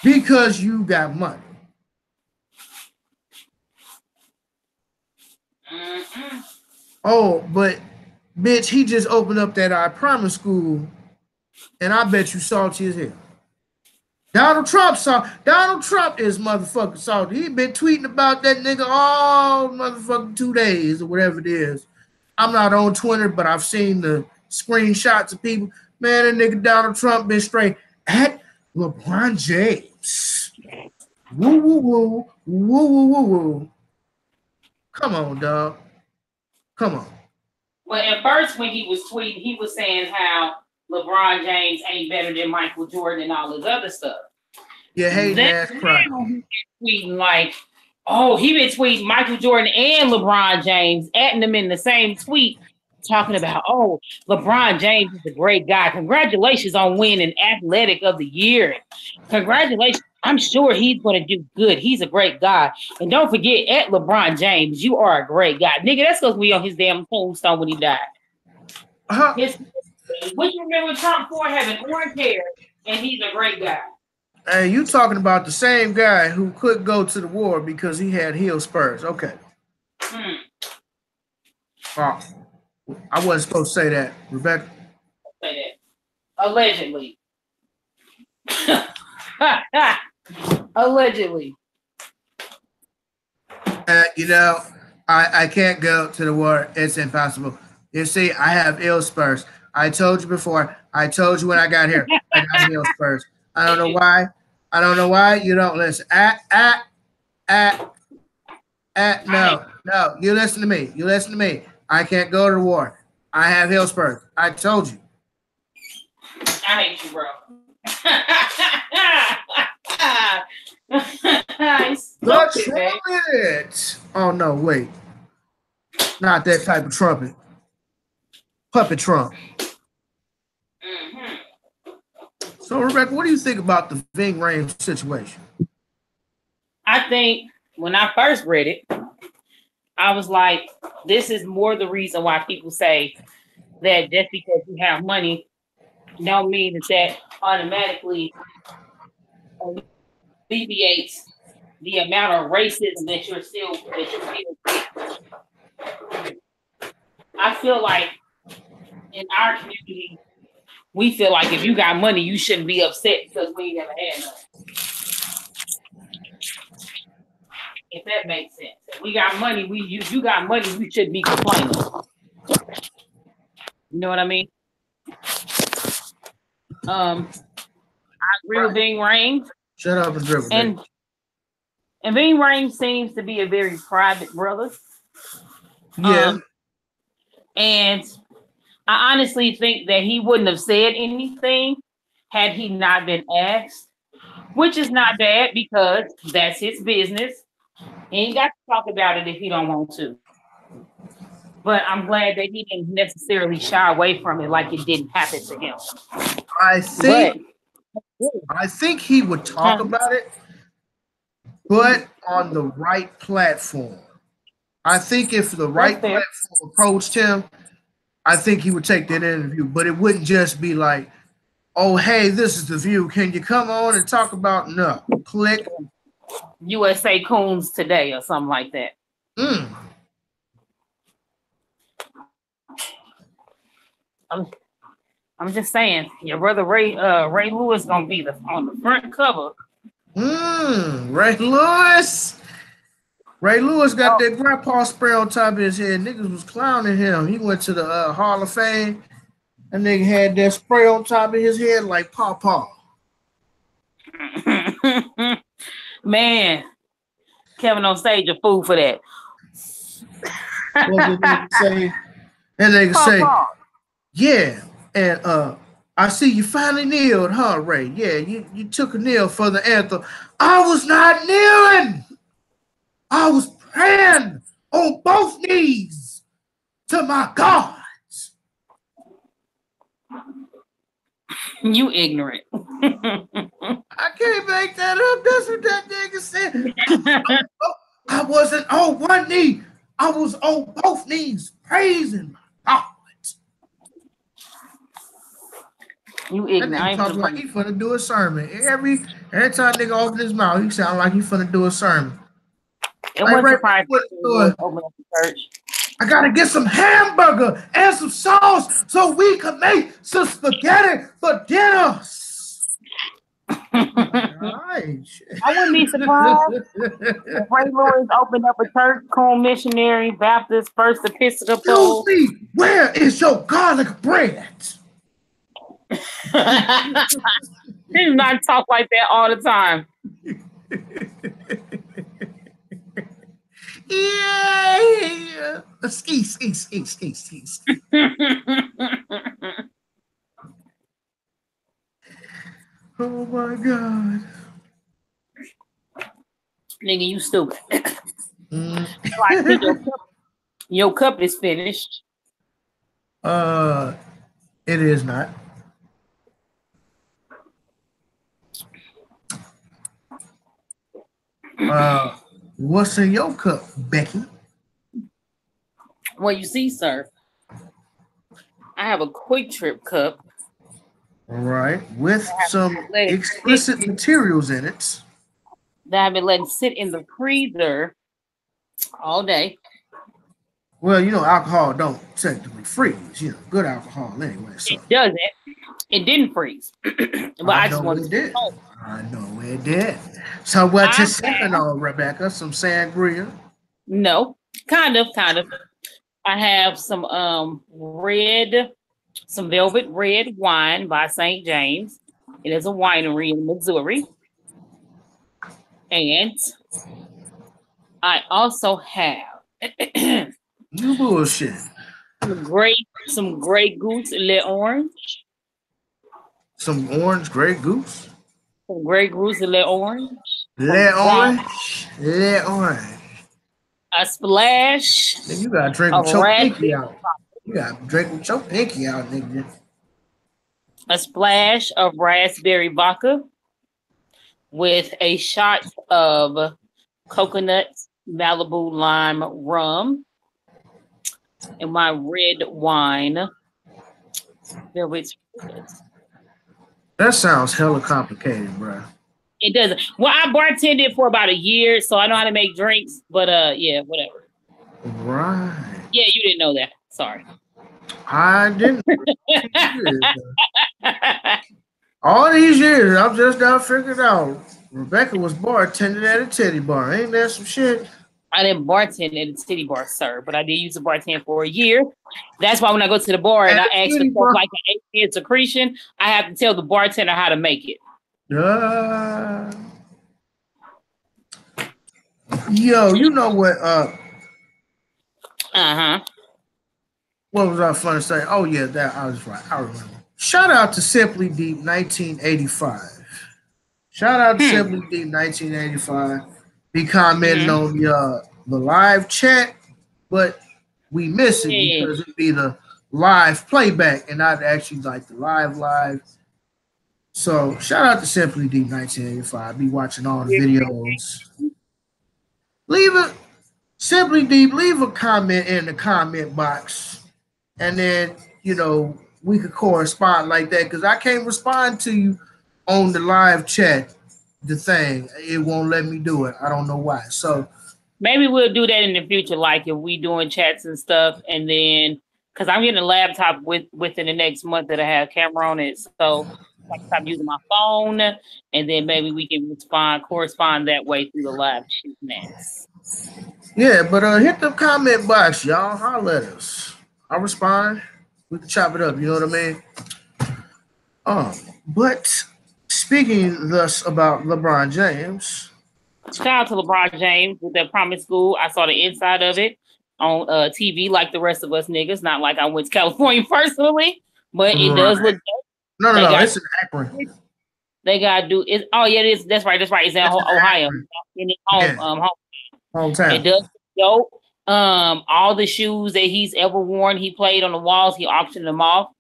because you got money. Oh, but bitch, he just opened up that I Promise school, and I bet you salty as hell. Donald Trump is motherfucking salty. He been tweeting about that nigga all motherfucking 2 days or whatever it is. I'm not on Twitter, but I've seen the screenshots of people. Man, that nigga Donald Trump been straight at LeBron James. Woo, woo, woo, woo, woo, woo, woo. Come on, dog. Come on. Well, at first when he was tweeting, he was saying how LeBron James ain't better than Michael Jordan and all this other stuff. Yeah, hey, ass cry. Tweeting like, oh, he been tweeting Michael Jordan and LeBron James, adding them in the same tweet, talking about, oh, LeBron James is a great guy. Congratulations on winning Athletic of the Year. Congratulations. I'm sure he's going to do good. He's a great guy. And don't forget, at LeBron James, you are a great guy. Nigga, that's supposed to be on his damn tombstone when he died. What you remember Trump for having orange hair, and he's a great guy. Hey, you talking about the same guy who couldn't go to the war because he had heel spurs. Okay. Oh, I wasn't supposed to say that, Rebecca. Say that. Allegedly. Allegedly. You know, I can't go to the war. It's impossible. You see, I have heel spurs. I told you before. I told you when I got here. I got heel spurs. I don't know why. I don't know why you don't listen. No. You listen to me. You listen to me. I can't go to the war. I have heel spurs. I told you. I hate you, bro. The trumpet. Oh no, wait. Not that type of trumpet. Puppet Trump. So, Rebecca, what do you think about the Ving Rhames situation? I think when I first read it, I was like, this is more the reason why people say that just because you have money don't mean that automatically alleviates the amount of racism that you're still I feel like in our community, we feel like if you got money, you shouldn't be upset because we ain't never had none. If that makes sense. If we got money, you got money, we shouldn't be complaining. You know what I mean? I agree with Ving Rhames. Shut up and dribble. And Ving Rhames seems to be a very private brother. Yeah. And I honestly think that he wouldn't have said anything had he not been asked, which is not bad because that's his business. He ain't got to talk about it if he don't want to. But I'm glad that he didn't necessarily shy away from it like it didn't happen to him. I think he would talk about it, but on the right platform. I think if the right platform approached him, I think he would take that interview, but it wouldn't just be like, oh, hey, this is The View. Can you come on and talk about no? Click. USA Coons Today or something like that. I'm just saying, your brother Ray Lewis gonna be on the front cover. Ray Lewis. Ray Lewis got that grandpa spray on top of his head. Niggas was clowning him. He went to the Hall of Fame. That nigga had that spray on top of his head like Pawpaw. Man, Kevin on stage a fool for that. What did that nigga say, yeah, and I see you finally kneeled, huh, Ray? Yeah, you took a kneel for the anthem. I was not kneeling. I was praying on both knees to my God. You ignorant. I can't make that up. That's what that nigga said. I wasn't on one knee. I was on both knees praising my God. You ignorant. That nigga talking like he finna do a sermon. Every time nigga open his mouth, he sound like he finna do a sermon. It wasn't surprising to open up the church. I gotta get some hamburger and some sauce so we can make some spaghetti for dinner. I wouldn't be surprised if Ray Lewis opened up a church, Coon Missionary, Baptist, First Episcopal. Excuse me, where is your garlic bread? He does not talk like that all the time. Yeah. Ski. Oh my God. Nigga, you stupid. Like, your cup is finished. It is not. What's in your cup, Becky? Well, you see, sir, I have a Quick Trip cup. All right, with some explicit materials in it. That I've been letting sit in the freezer all day. Well, you know, alcohol don't technically freeze. You know, good alcohol anyway. So. It doesn't. It didn't freeze. But I just wanted to know. I know it did. So what you sipping on, Rebecca? Some sangria? No, kind of. I have some velvet red wine by St. James. It is a winery in Missouri. And I also have you bullshit. Some Grey Goose Le Orange. Some orange Grey Goose? Some Grey Goose Le Orange. Le Orange. A splash. Then you gotta drink with your pinky out. You gotta drink with your pinky out, nigga. A splash of raspberry vodka with a shot of coconut Malibu lime rum and my red wine. That sounds hella complicated, bro. It doesn't. Well, I bartended for about a year, so I know how to make drinks. But yeah, whatever. Right. Yeah, you didn't know that. Sorry. I didn't. All these years, I've just now figured out Rebecca was bartending at a titty bar. Ain't that some shit? I didn't bartend at a titty bar, sir, but I did use a bartend for a year. That's why when I go to the bar and I ask for like an 8 secretion, I have to tell the bartender how to make it. Yo, you know what? What was I fun to say? Oh yeah, that I was right. I remember. Shout out to Simply Deep 1985. Shout out to Simply Deep 1985. Be commenting on the live chat, but we miss it because it'd be the live playback and not actually like the live. So shout out to Simply Deep 1985. Be watching all the videos. Leave a comment in the comment box, and then we could correspond like that, because I can't respond to you on the live chat. The thing, it won't let me do it. I don't know why. So maybe we'll do that in the future, like if we doing chats and stuff, and then because I'm getting a laptop within the next month that I have a camera on it, so I can stop using my phone, and then maybe we can correspond that way through the live chat nets. yeah, but hit the comment box, y'all. Holler at us. I'll respond. We can chop it up. You know what I mean? But speaking thus about LeBron James. Shout out to LeBron James with that promise school. I saw the inside of it on TV, like the rest of us niggas. Not like I went to California personally, but it does look dope. No, it's an Akron. They gotta do it. Oh yeah, it is. That's right. It's in Ohio. In his hometown. It does look dope. All the shoes that he's ever worn, he played on the walls. He auctioned them off.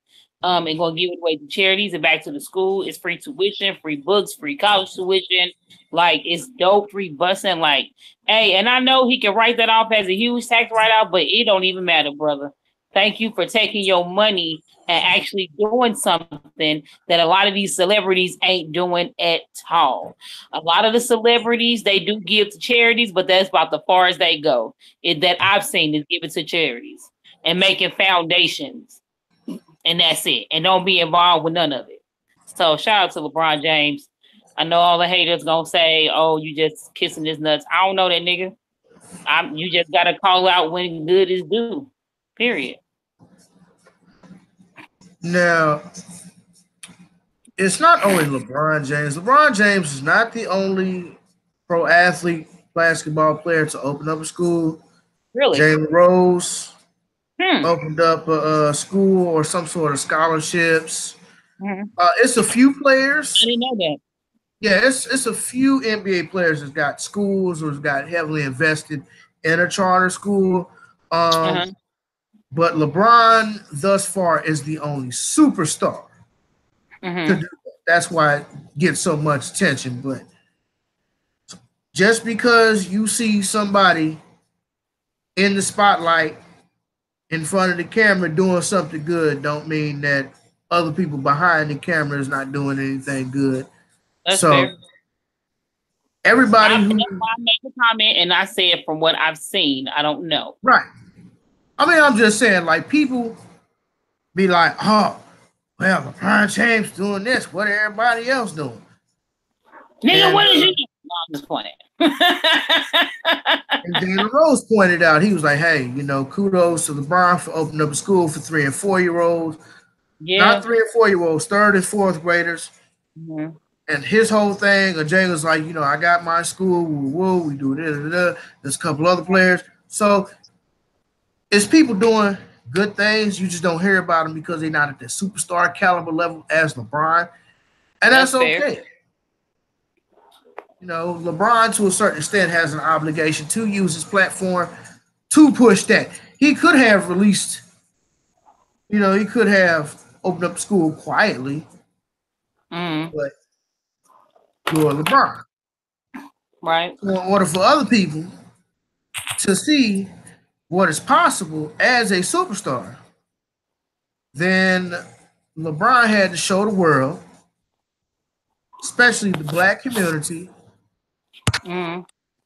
And gonna give it away to charities and back to the school. It's free tuition, free books, free college tuition. Like, it's dope, free busing. Like, hey, and I know he can write that off as a huge tax write-off, but it don't even matter, brother. Thank you for taking your money and actually doing something that a lot of these celebrities ain't doing at all. A lot of the celebrities, they do give to charities, but that's about the far as they go. That I've seen is give it to charities and making foundations. And that's it. And don't be involved with none of it. So shout out to LeBron James. I know all the haters gonna say, "Oh, you just kissing his nuts." I don't know that nigga. You just gotta call out when good is due. Period. Now, it's not only LeBron James. LeBron James is not the only pro athlete basketball player to open up a school. Really? Jalen Rose opened up a school or some sort of scholarships. It's a few players. I didn't know that. Yeah, it's a few NBA players that's got schools or has got heavily invested in a charter school. But LeBron thus far is the only superstar to do that. That's why it gets so much attention. But just because you see somebody in the spotlight in front of the camera doing something good don't mean that other people behind the camera is not doing anything good. That's fair. Everybody I made a comment and I said from what I've seen, I don't know. Right. I mean, I'm just saying, like, people be like, "Oh, well, LeBron James doing this. What everybody else doing?" Nigga, what is you doing? No, I'm just playing. And Jalen Rose pointed out, he was like, "Hey, kudos to LeBron for opening up a school for 3 and 4-year-olds. Yeah. Not 3 and 4-year-olds, 3rd and 4th graders." And his whole thing, Jalen's like, I got my school, we do this, there's a couple other players. So it's people doing good things. You just don't hear about them because they're not at the superstar caliber level as LeBron. And that's okay. Fair. LeBron, to a certain extent, has an obligation to use his platform to push that. He could have released, he could have opened up school quietly, but you're LeBron. Right. So in order for other people to see what is possible as a superstar, then LeBron had to show the world, especially the black community,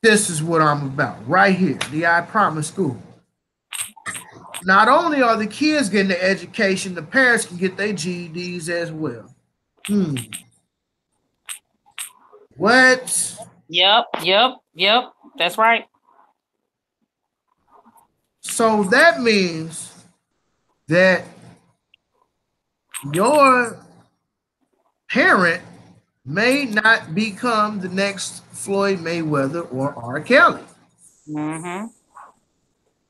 this is what I'm about right here, the I Promise School. Not only are the kids getting the education, the parents can get their GEDs as well. What? Yep. That's right. So that means that your parent may not become the next Floyd Mayweather or R-Kelly. And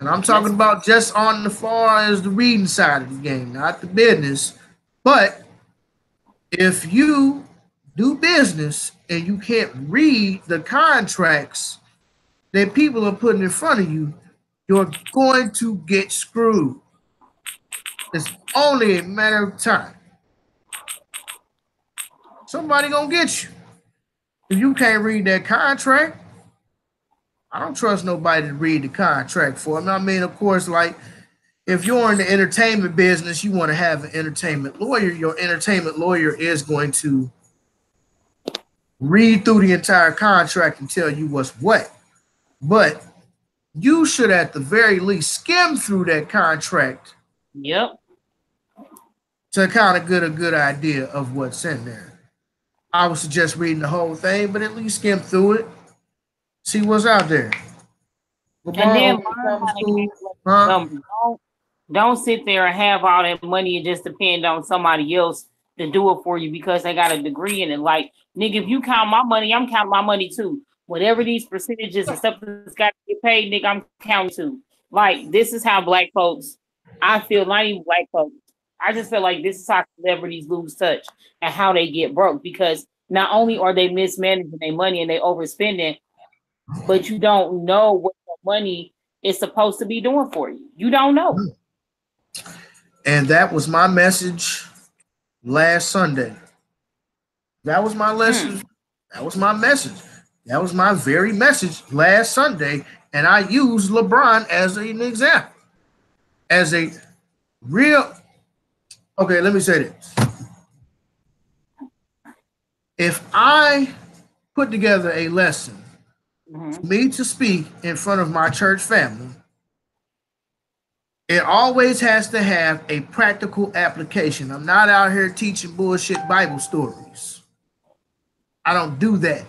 I'm talking about just on the far as the reading side of the game, not the business. But if you do business and you can't read the contracts that people are putting in front of you, you're going to get screwed. It's only a matter of time. Somebody gonna get you. If you can't read that contract, I don't trust nobody to read the contract for me. I mean, of course, like if you're in the entertainment business, you want to have an entertainment lawyer. Your entertainment lawyer is going to read through the entire contract and tell you what's what. But you should at the very least skim through that contract. Yep. To kind of get a good idea of what's in there. I would suggest reading the whole thing, but at least skim through it. See what's out there. And then learn how to get don't sit there and have all that money and just depend on somebody else to do it for you because they got a degree in it. Like, nigga, if you count my money, I'm counting my money too. Whatever these percentages and stuff that's got to get paid, nigga, I'm counting too. Like, this is how black folks, I feel, not even black folks, I just feel like this is how celebrities lose touch and how they get broke because not only are they mismanaging their money and they overspending, but you don't know what the money is supposed to be doing for you. You don't know. And that was my message last Sunday. That was my lesson. That was my message. That was my very message last Sunday. And I used LeBron as an example. As a real... Okay, let me say this. If I put together a lesson for me to speak in front of my church family, it always has to have a practical application. I'm not out here teaching bullshit Bible stories. I don't do that.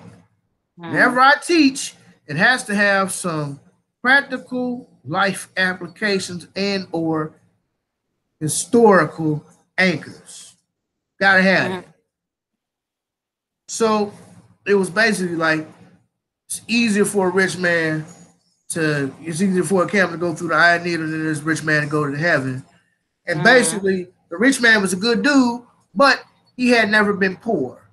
Whenever I teach, it has to have some practical life applications and or historical anchors. Gotta have it. So it was basically like it's easier for a rich man it's easier for a camel to go through the eye of the needle than this rich man to go to heaven. And basically the rich man was a good dude, but he had never been poor.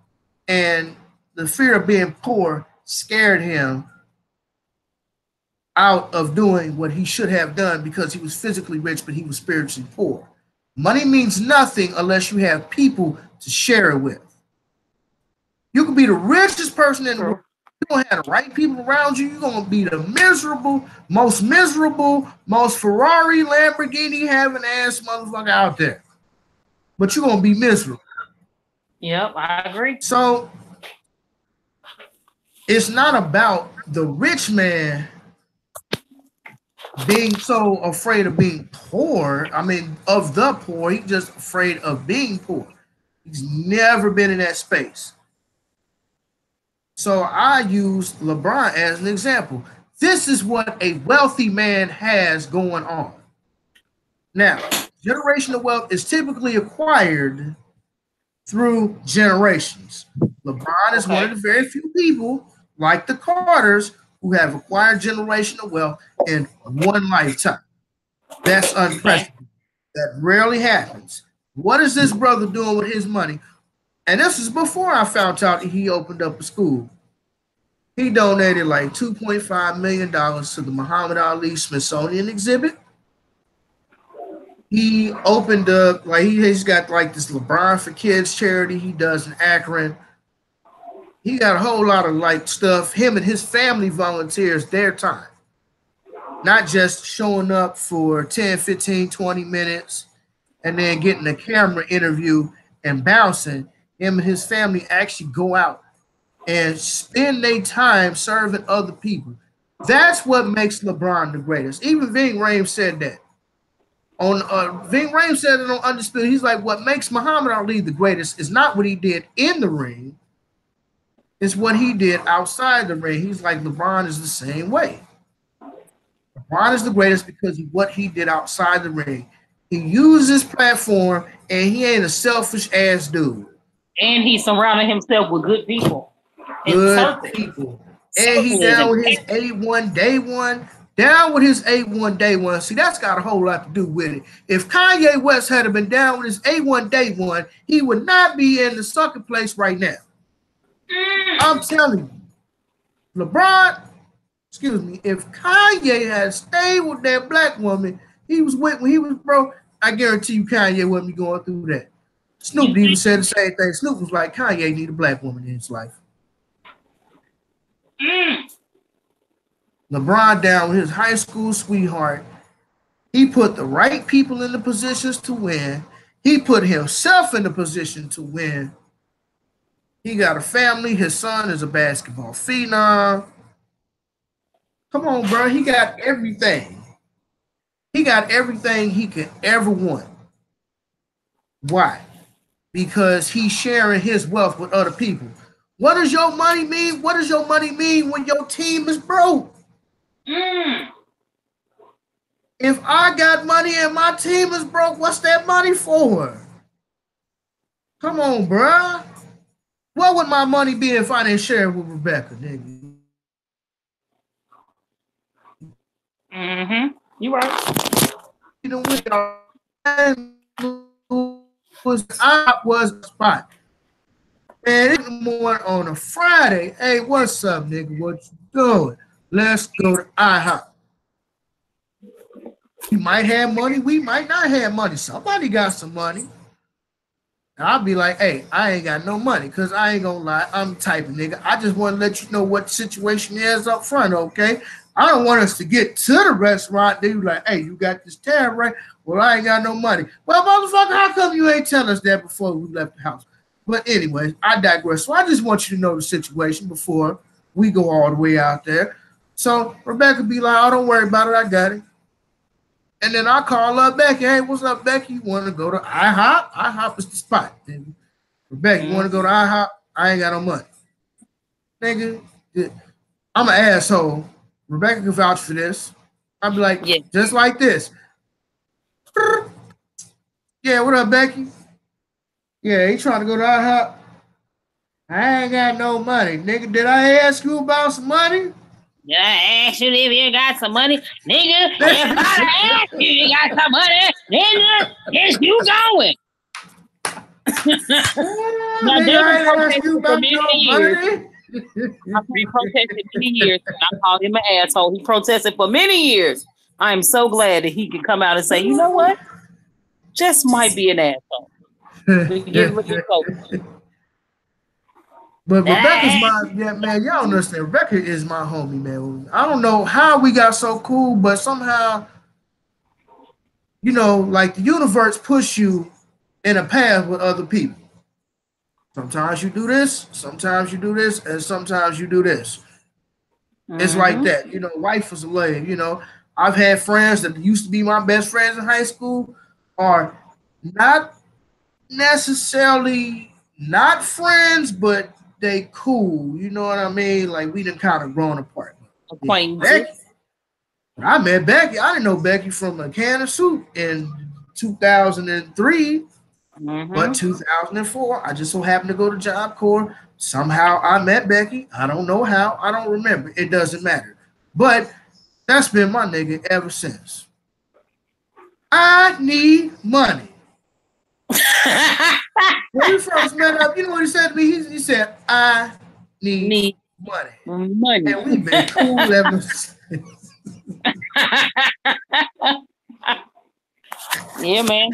And the fear of being poor scared him out of doing what he should have done because he was physically rich, but he was spiritually poor. Money means nothing unless you have people to share it with. You can be the richest person in the world. You're going to have the right people around you. You're going to be the miserable, most Ferrari, Lamborghini having ass motherfucker out there. But you're going to be miserable. Yep, I agree. So it's not about the rich man being so afraid of being poor. I mean, of the poor. He's just afraid of being poor. He's never been in that space. So I use LeBron as an example. This is what a wealthy man has going on. Now, generational wealth is typically acquired through generations. LeBron is one of the very few people, like the Carters, who have acquired generational wealth in one lifetime. That's unprecedented. That rarely happens. What is this brother doing with his money? And this is before I found out that he opened up a school. He donated like $2.5 million to the Muhammad Ali Smithsonian exhibit. He opened up, like he's got like this LeBron for Kids charity he does in Akron. He got a whole lot of like stuff. Him and his family volunteers their time. Not just showing up for 10, 15, 20 minutes and then getting a camera interview and bouncing. Him and his family actually go out and spend their time serving other people. That's what makes LeBron the greatest. Even Ving Rhames said that. Ving Rhames said it on Undisputed. He's like, what makes Muhammad Ali the greatest is not what he did in the ring. It's what he did outside the ring. He's like, LeBron is the same way. LeBron is the greatest because of what he did outside the ring. He used his platform, and he ain't a selfish ass dude. And he surrounded himself with good people. Good people. And he down with his A1 day one. Down with his A1 day one. See, that's got a whole lot to do with it. If Kanye West had been down with his A1 day one, he would not be in the sucker place right now. I'm telling you. LeBron, excuse me, if Kanye had stayed with that black woman he was with when he was broke, I guarantee you Kanye wouldn't be going through that. Snoop even said the same thing. Snoop was like, Kanye need a black woman in his life. LeBron down with his high school sweetheart He put the right people in the positions to win. He put himself in the position to win. He got a family. His son is a basketball phenom. Come on, bro. He got everything. He got everything he could ever want. Why? Because he's sharing his wealth with other people. What does your money mean? What does your money mean when your team is broke? If I got money and my team is broke, what's that money for? Come on, bruh. What would my money be if I didn't share it with Rebecca, nigga? You right. You know, I was a spot. And it's morning on a Friday. Hey, what's up, nigga? What you doing? Let's go to IHOP. We might have money. We might not have money. Somebody got some money. And I'll be like, hey, I ain't got no money because I ain't going to lie. I'm the type of nigga. I just want to let you know what the situation is up front, okay? I don't want us to get to the restaurant. They be like, hey, you got this tab, right? Well, I ain't got no money. Well, motherfucker, how come you ain't tell us that before we left the house? But anyways, I digress. So I just want you to know the situation before we go all the way out there. So Rebecca be like, oh, don't worry about it. I got it. And then I call up Becky. Hey, what's up, Becky? You want to go to IHOP? IHOP is the spot, nigga. Rebecca, you want to go to IHOP? I ain't got no money. Nigga, I'm an asshole. Rebecca can vouch for this. I'll be like, yeah, just like this. Yeah, what up, Becky? Yeah, he trying to go to IHOP. I ain't got no money. Nigga, did I ask you about some money? Did I ask you if you got some money? Nigga, if I ask you if you got some money, nigga, is you going? Now, nigga, I asked you about no money. He protested many years. I called him an asshole. He protested for many years. I am so glad that he can come out and say, you know what? Just might be an asshole. But Rebecca's man, y'all understand. Rebecca is my homie, man. I don't know how we got so cool, but somehow, you know, like the universe push you in a path with other people. Sometimes you do this, sometimes you do this, and sometimes you do this. It's like that. You know, life is a leg. You know, I've had friends that used to be my best friends in high school are not necessarily not friends, but they cool. You know what I mean? Like we done kind of grown apart. Becky, I met Becky. I didn't know Becky from a can of soup in 2003. But 2004, I just so happened to go to Job Corps. Somehow I met Becky. I don't know how. I don't remember. It doesn't matter. But that's been my nigga ever since. I need money. When we first met up, you know what he said to me? He said, I need money. And we've been cool ever since. Yeah, man.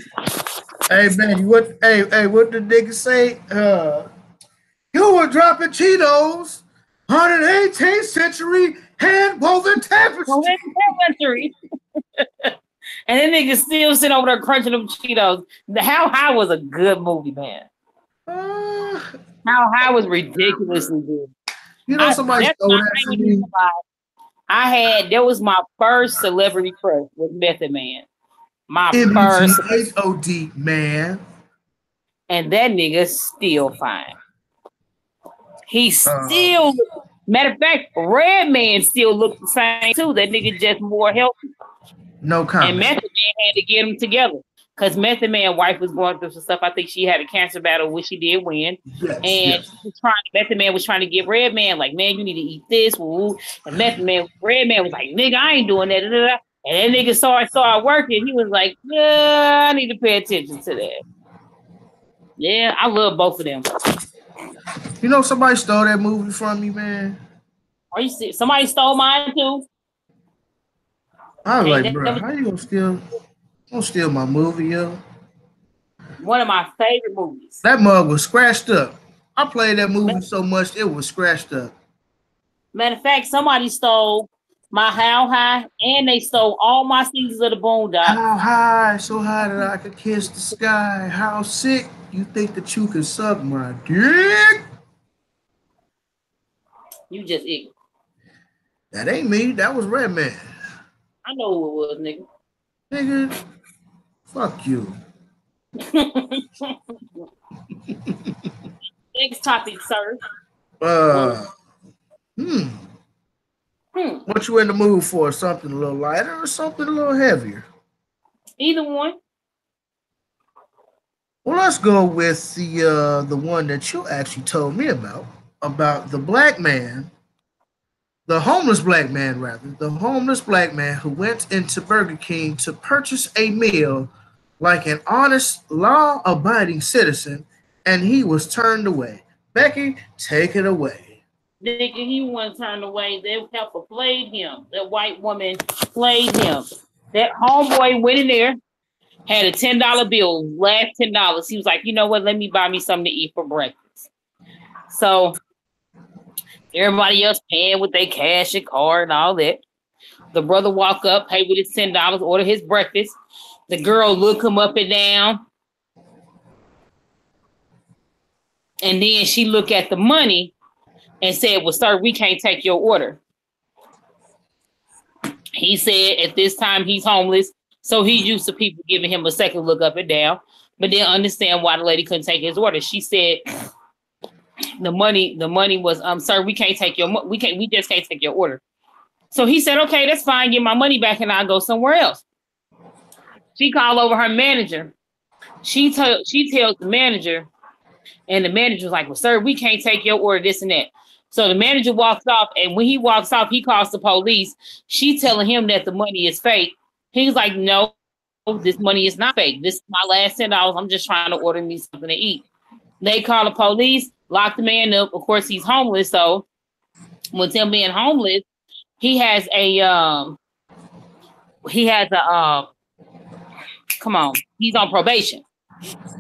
Hey man, what did nigga say? You were dropping Cheetos, 118th century hand woven tapestry. And then nigga still sitting over there crunching them Cheetos. How High was a good movie, man. How High was ridiculously good. You know, somebody stole that from me. That was my first celebrity crush with Method Man. My first OD man. And that nigga still fine. He's still matter of fact, Redman still look the same too. That nigga just more healthy. No comment. And Method Man had to get them together. Because Method Man's wife was going through some stuff. I think she had a cancer battle, which she did win. Yes, Method Man was trying to get Redman, like, man, you need to eat this. Woo. And Redman was like, nigga, I ain't doing that. And that nigga started working. He was like, yeah, I need to pay attention to that. Yeah, I love both of them. You know, somebody stole that movie from me, man. Are you serious? Somebody stole mine too. I was like, bro, how you gonna steal my movie, yo? One of my favorite movies. That mug was scratched up. I played that movie so much it was scratched up. Matter of fact, somebody stole my how high, and they stole all my seasons of the Boondocks. How high? So high that I could kiss the sky. How sick? You think that you can suck my dick? You just ignorant. That ain't me. That was Redman. I know who it was, nigga. Nigga, fuck you. Next topic, sir. What you in the mood for? Something a little lighter or something a little heavier? Either one. Well, let's go with the one that you actually told me about the black man, the homeless black man who went into Burger King to purchase a meal like an honest, law-abiding citizen, and he was turned away. Becky, take it away. Nigga, he wasn't turned away. That helper played him. That white woman played him. That homeboy went in there, had a $10 bill, last $10. He was like, you know what? Let me buy me something to eat for breakfast. So everybody else paying with their cash and card and all that. The brother walk up, pay with his $10, order his breakfast. The girl look him up and down. And then she look at the money and said, well, sir, we can't take your order. He said at this time he's homeless, so he's used to people giving him a second look up and down, but didn't understand why the lady couldn't take his order. She said the money was, sir, we just can't take your order. So he said, okay, that's fine, get my money back and I'll go somewhere else. She called over her manager. She tells the manager, and the manager was like, well, sir, we can't take your order, this and that. So the manager walks off, and when he walks off, he calls the police. She telling him that the money is fake. He's like, no, this money is not fake. This is my last $10. I'm just trying to order me something to eat. They call the police, lock the man up. Of course, he's homeless. So with him being homeless, he has he's on probation.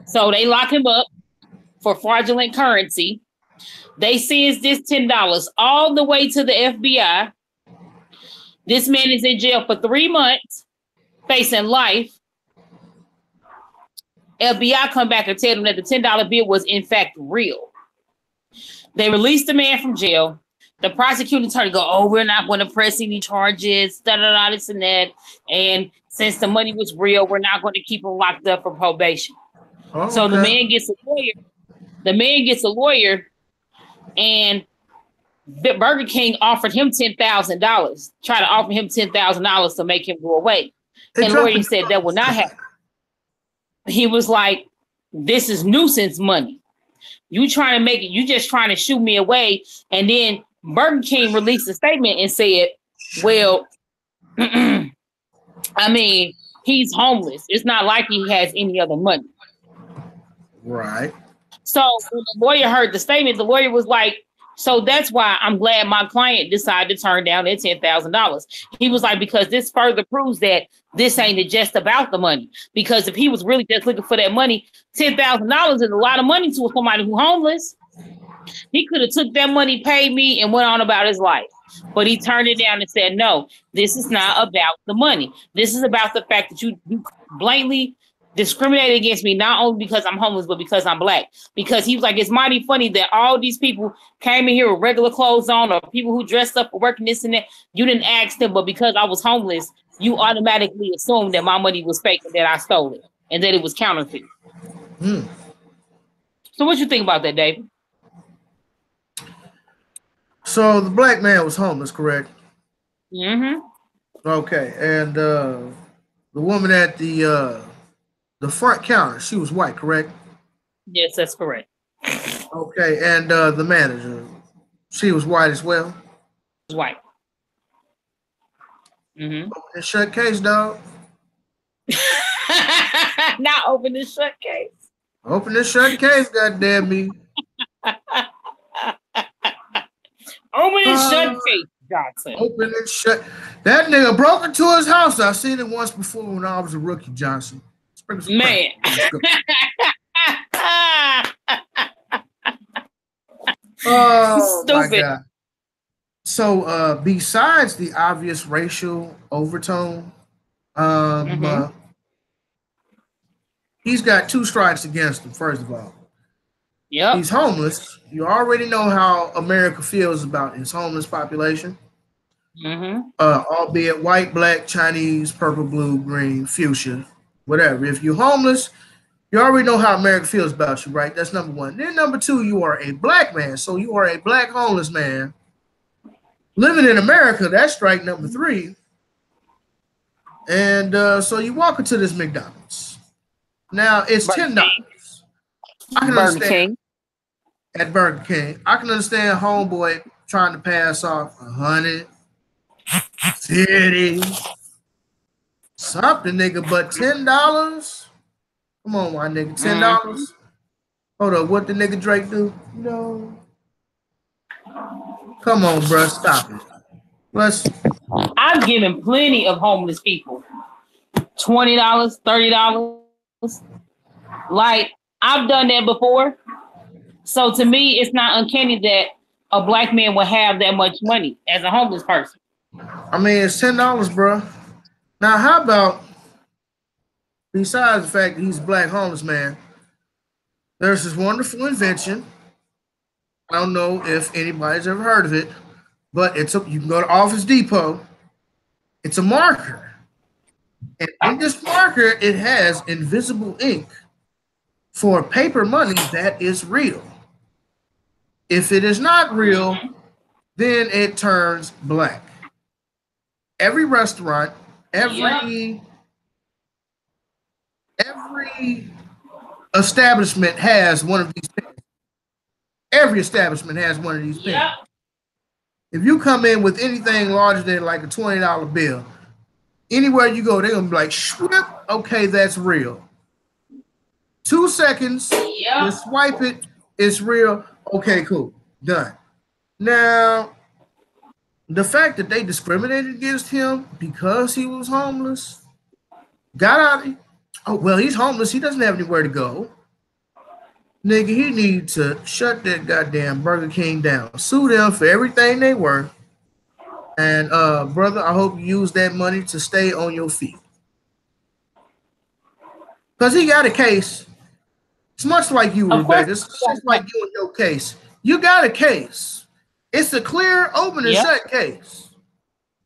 So they lock him up for fraudulent currency. They sends this $10 all the way to the FBI. This man is in jail for 3 months, facing life. FBI come back and tell them that the $10 bill was in fact real. They released the man from jail. The prosecuting attorney go, oh, we're not going to press any charges, this and that. And since the money was real, we're not going to keep him locked up for probation. Oh, so the man gets a lawyer. The man gets a lawyer, and Burger King offered him $10,000. Try to offer him $10,000 to make him go away. And the lawyer said that will not happen. He was like, "This is nuisance money. You trying to make it? You just trying to shoot me away." And then Burger King released a statement and said, "Well, I mean, he's homeless. It's not like he has any other money." Right. So when the lawyer heard the statement, the lawyer was like, so that's why I'm glad my client decided to turn down that $10,000. He was like, because this further proves that this ain't just about the money. Because if he was really just looking for that money, $10,000 is a lot of money to somebody who's homeless. He could have took that money, paid me, and went on about his life. But he turned it down and said, no, this is not about the money. This is about the fact that you blatantly discriminated against me, not only because I'm homeless, but because I'm black. Because he was like, it's mighty funny that all these people came in here with regular clothes on, or people who dressed up for working this and that. You didn't ask them, but because I was homeless, you automatically assumed that my money was fake and that I stole it and that it was counterfeit. So what you think about that, David? So the black man was homeless, correct? Mm-hmm. Okay, and the woman at the front counter, she was white, correct? Yes, that's correct. Okay, and the manager, she was white as well? White. Mm-hmm. Open and shut case, dog. Not open and shut case. Open and shut case, goddamn me. Open and shut case, Johnson. Open and shut. That nigga broke into his house. I've seen it once before when I was a rookie, Johnson. Man. Oh, stupid. My God. So besides the obvious racial overtone, Mm-hmm. he's got two strikes against him. First of all, Yep. he's homeless. You already know how America feels about its homeless population, Mm-hmm. albeit white, black, Chinese, purple, blue, green, fuchsia, whatever. If you're homeless, you already know how America feels about you, right? That's number one. Then number two, you are a black man. So you are a black homeless man living in America. That's strike number three. And so you walk into this McDonald's. Now it's Burger King. $10. I can Burger understand King. at Burger King. I can understand homeboy trying to pass off 150, something, nigga, but $10. Come on, my nigga, $10. Hold up, what the nigga Drake do? No. Come on, bro, stop it. I've given plenty of homeless people $20, $30. Like, I've done that before. So to me, it's not uncanny that a black man will have that much money as a homeless person. I mean, it's $10, bro. Now, how about, besides the fact that he's a black homeless man, there's this wonderful invention. I don't know if anybody's ever heard of it, but you can go to Office Depot. It's a marker. And in this marker, it has invisible ink for paper money that is real. If it is not real, then it turns black. Every restaurant, every establishment has one of these pens. Every establishment has one of these pens. If you come in with anything larger than like a $20 bill, anywhere you go, they're gonna be like, "Shwip, okay, that's real." 2 seconds, you swipe it, it's real. Okay, cool, done. Now, the fact that they discriminated against him because he was homeless, got out of, oh, well, he's homeless, he doesn't have anywhere to go. Nigga, he needs to shut that goddamn Burger King down. Sue them for everything they were. And brother, I hope you use that money to stay on your feet. Because he got a case. It's much like you, Rebecca. It's just like you and your case. You got a case. It's a clear, open, and shut case.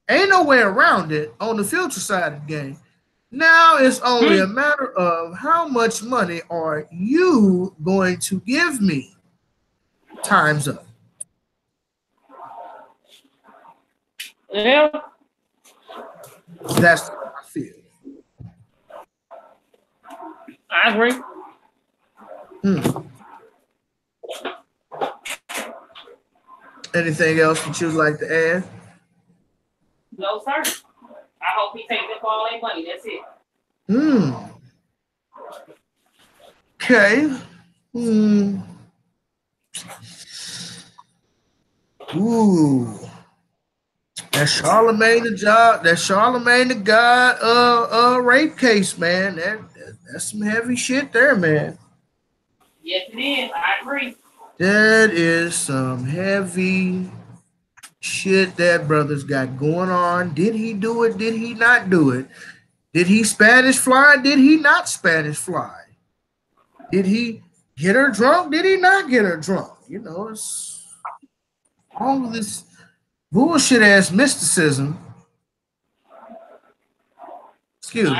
Ain't no way around it on the future side of the game. Now it's only a matter of how much money are you going to give me? Time's up. Yeah. That's how I feel. I agree. Anything else that you'd like to add? No, sir. I hope he takes it for all their money. That's it. Okay. Ooh. That Charlemagne the God rape case, man. That's some heavy shit there, man. Yes, it is. I agree. That is some heavy shit that brother's got going on. Did he do it? Did he not do it? Did he Spanish fly? Did he not Spanish fly? Did he get her drunk? Did he not get her drunk? You know, it's all of this bullshit ass mysticism. Excuse me.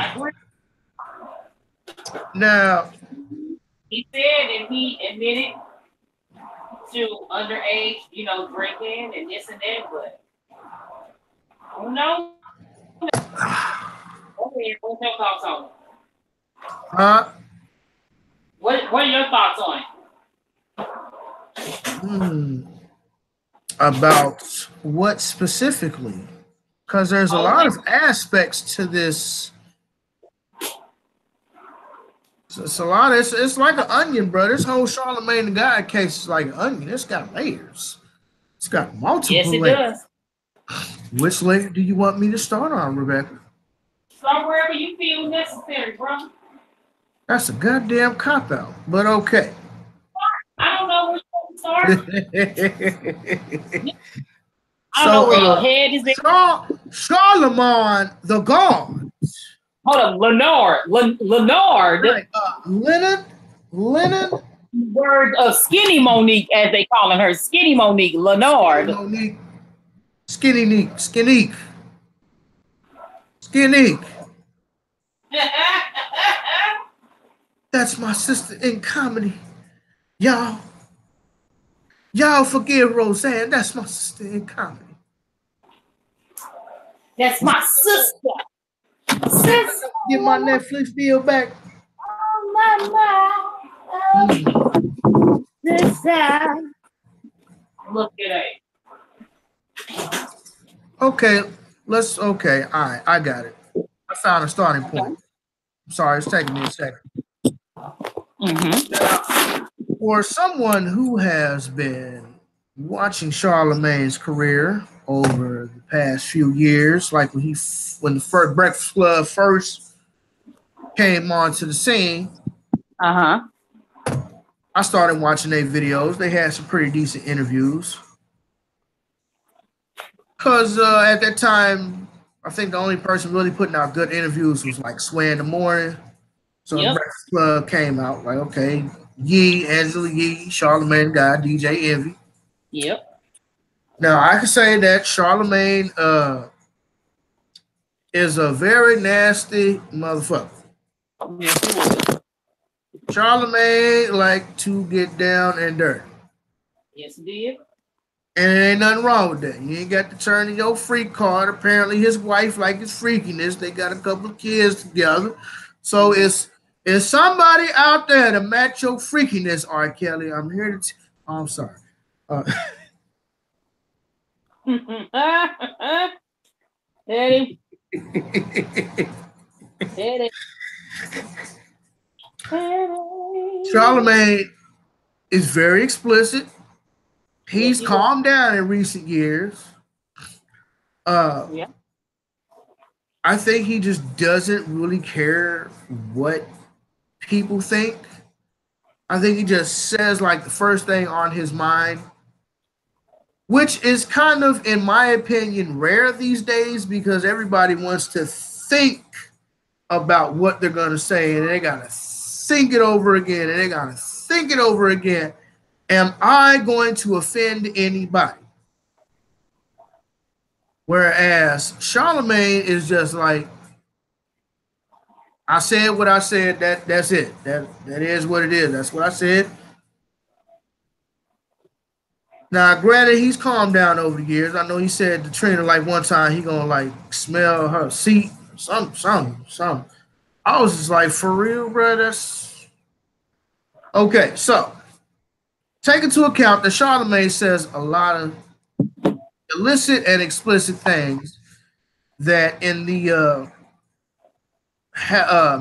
Now, he said that he admitted to underage, drinking and this and that, but who knows? Okay, what's your thoughts on it? What are your thoughts on it? About what specifically? Because there's a lot of aspects to this. It's a lot. It's like an onion, bro. This whole Charlemagne the God case is like an onion. It's got layers. It's got multiple layers. Does. Which layer do you want me to start on, Rebecca? Start wherever you feel necessary, bro. That's a goddamn cop-out, but okay. I don't know which one to start. I don't know where your head is at. Charlemagne the God. Hold up, Leonard. Right. Leonard. Word of Skinny Monique, as they calling her, Skinny Monique, Leonard. Skinny. That's my sister in comedy. Y'all forgive Roseanne. That's my sister in comedy. That's my sister. Get my Netflix bill back. This time. Look at it. Okay, all right, I got it. I found a starting point. I'm sorry, it's taking me a second. For someone who has been watching Charlemagne's career over the past few years, like when the first Breakfast Club first came onto the scene, I started watching their videos. They had some pretty decent interviews. Because at that time, I think the only person really putting out good interviews was like Sway in the Morning. So the Breakfast Club came out like, okay, Angela Yee, Charlemagne guy, DJ Envy. Yep. Now I can say that Charlemagne is a very nasty motherfucker. Charlemagne like to get down and dirty. Yes, it did. And there ain't nothing wrong with that. You ain't got to turn in your freak card. Apparently his wife like his freakiness. They got a couple of kids together. So it's somebody out there to match your freakiness, R. Kelly. I'm here to I'm sorry. Eddie. Charlemagne is very explicit. He's calmed down in recent years. I think he just doesn't really care what people think. I think he just says like the first thing on his mind, which is kind of, in my opinion, rare these days because everybody wants to think about what they're going to say and they got to think it over again and they got to think it over again. Am I going to offend anybody? Whereas Charlemagne is just like, I said what I said. That's it. That is what it is. That's what I said. Now, granted, he's calmed down over the years. I know he said to Trina like one time he gonna like smell her seat, something. I was just like, for real, bro. That's okay. So take into account that Charlemagne says a lot of illicit and explicit things that in the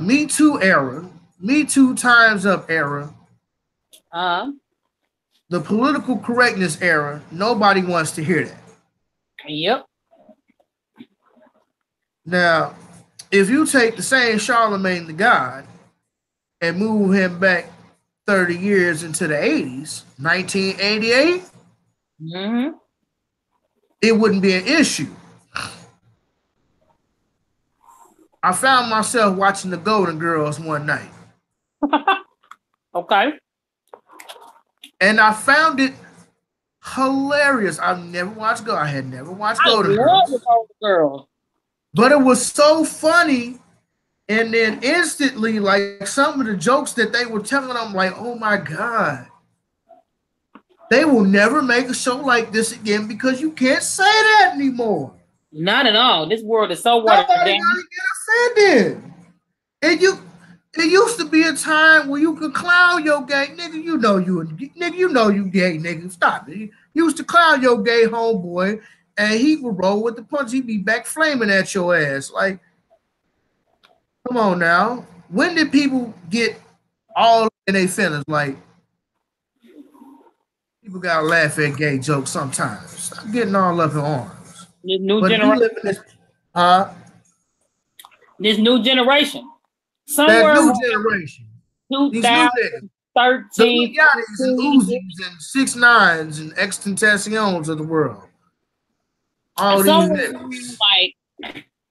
Me Too era, Me Too Time's Up era, the political correctness era, nobody wants to hear that. Yep. Now, if you take the same Charlemagne the God and move him back 30 years into the 80s, 1988, it wouldn't be an issue. I found myself watching the Golden Girls one night. Okay. And I found it hilarious. I had never watched Golden Girls. But it was so funny. And then instantly, like some of the jokes that they were telling, I'm like, oh my God. They will never make a show like this again because you can't say that anymore. Not at all. This world is so watered down. Nobody get offended. It used to be a time where you could clown your gay nigga. You know you gay nigga. Stop it. You used to clown your gay homeboy, and he would roll with the punch. He'd be back flaming at your ass. Like, come on now. When did people get all in their feelings? Like, people gotta laugh at gay jokes sometimes. Stop getting all up in arms. This new generation. This new generation. Somewhere that new generation. 2013. The Yachties and Uzis and 6ix9ines and Extentaciones of the world. All these somewhere niggas. like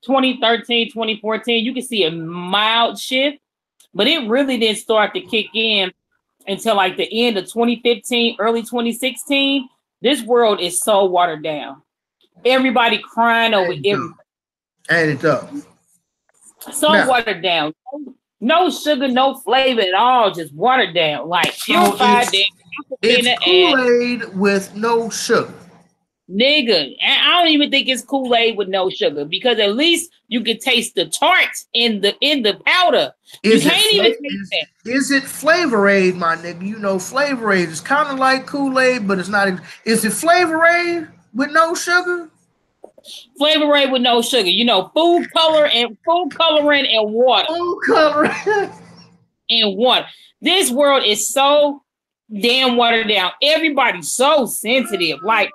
2013, 2014, you can see a mild shift, but it really didn't start to kick in until like the end of 2015, early 2016. This world is so watered down. Everybody crying over everything. Add it up. So watered down. No sugar, no flavor at all. Just watered down. Like purified. It's Kool-Aid with no sugar. Nigga, I don't even think it's Kool-Aid with no sugar because at least you can taste the tarts in the powder. You can't even taste that. Is it Flavor Aid, my nigga? You know, Flavor Aid is kind of like Kool-Aid, but it's not. Is it Flavor Aid with no sugar? Flavor Aid with no sugar. You know, food coloring and water. Food coloring and water. This world is so damn watered down. Everybody's so sensitive. Like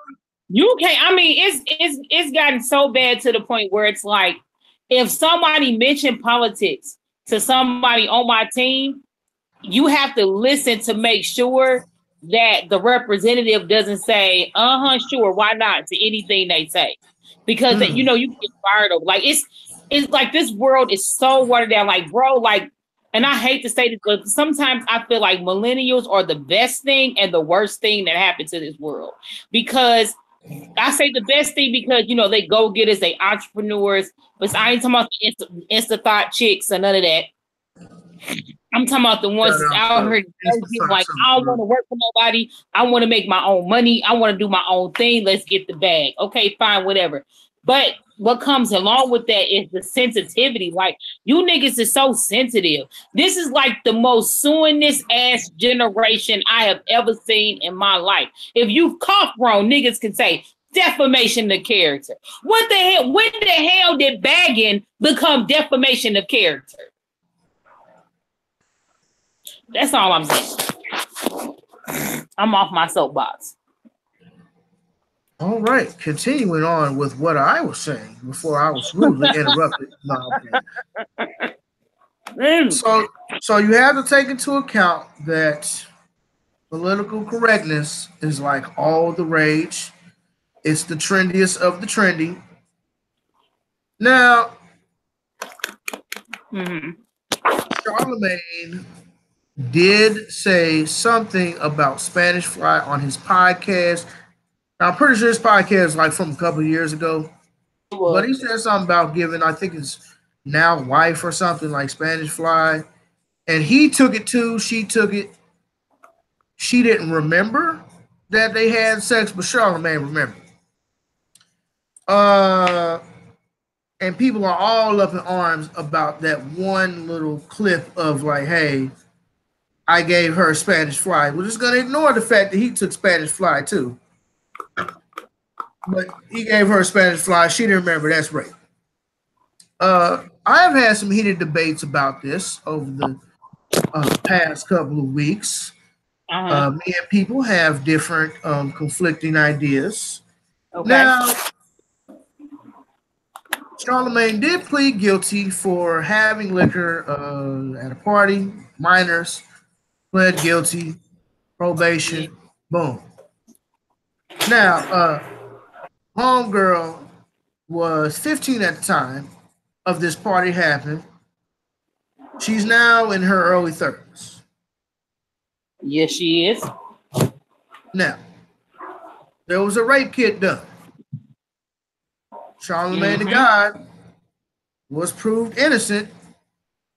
you can't. I mean, it's gotten so bad to the point where it's like, if somebody mentioned politics to somebody on my team, you have to listen to make sure that the representative doesn't say, sure, why not, to anything they say. Because that, you know, you get fired over. Like it's like this world is so watered down. Like, bro, like, and I hate to say this, but sometimes I feel like millennials are the best thing and the worst thing that happened to this world. Because I say the best thing because, you know, they go-getters, they entrepreneurs, but I ain't talking about the Insta-thought chicks or none of that. I'm talking about the ones that's out here like, I don't want to work for nobody. I want to make my own money. I want to do my own thing. Let's get the bag. Okay, fine, whatever. But what comes along with that is the sensitivity. Like, you niggas is so sensitive. This is like the most suing-this ass generation I have ever seen in my life. If you cough wrong, niggas can say defamation of character. What the hell? When the hell did bagging become defamation of character? That's all I'm saying. I'm off my soapbox. All right, continuing on with what I was saying before I was rudely interrupted. So you have to take into account that political correctness is like all the rage. It's the trendiest of the trendy. Now, Charlemagne did say something about Spanish Fly on his podcast. Now, I'm pretty sure his podcast is like from a couple of years ago. But he said something about giving, I think his now wife or something like Spanish Fly. And he took it too. She took it. She didn't remember that they had sex, but Charlemagne remembered. And people are all up in arms about that one little clip of like, hey, I gave her Spanish Fly. We're just going to ignore the fact that he took Spanish Fly too. But he gave her Spanish Fly. She didn't remember. That's rape. I have had some heated debates about this over the past couple of weeks. Me and people have different conflicting ideas. Okay. Now, Charlemagne did plead guilty for having liquor at a party. Minors pled guilty. Probation. Boom. Now, homegirl was 15 at the time of this party happened. She's now in her early 30s. Yes, she is. Now, there was a rape kit done. Charlemagne the God was proved innocent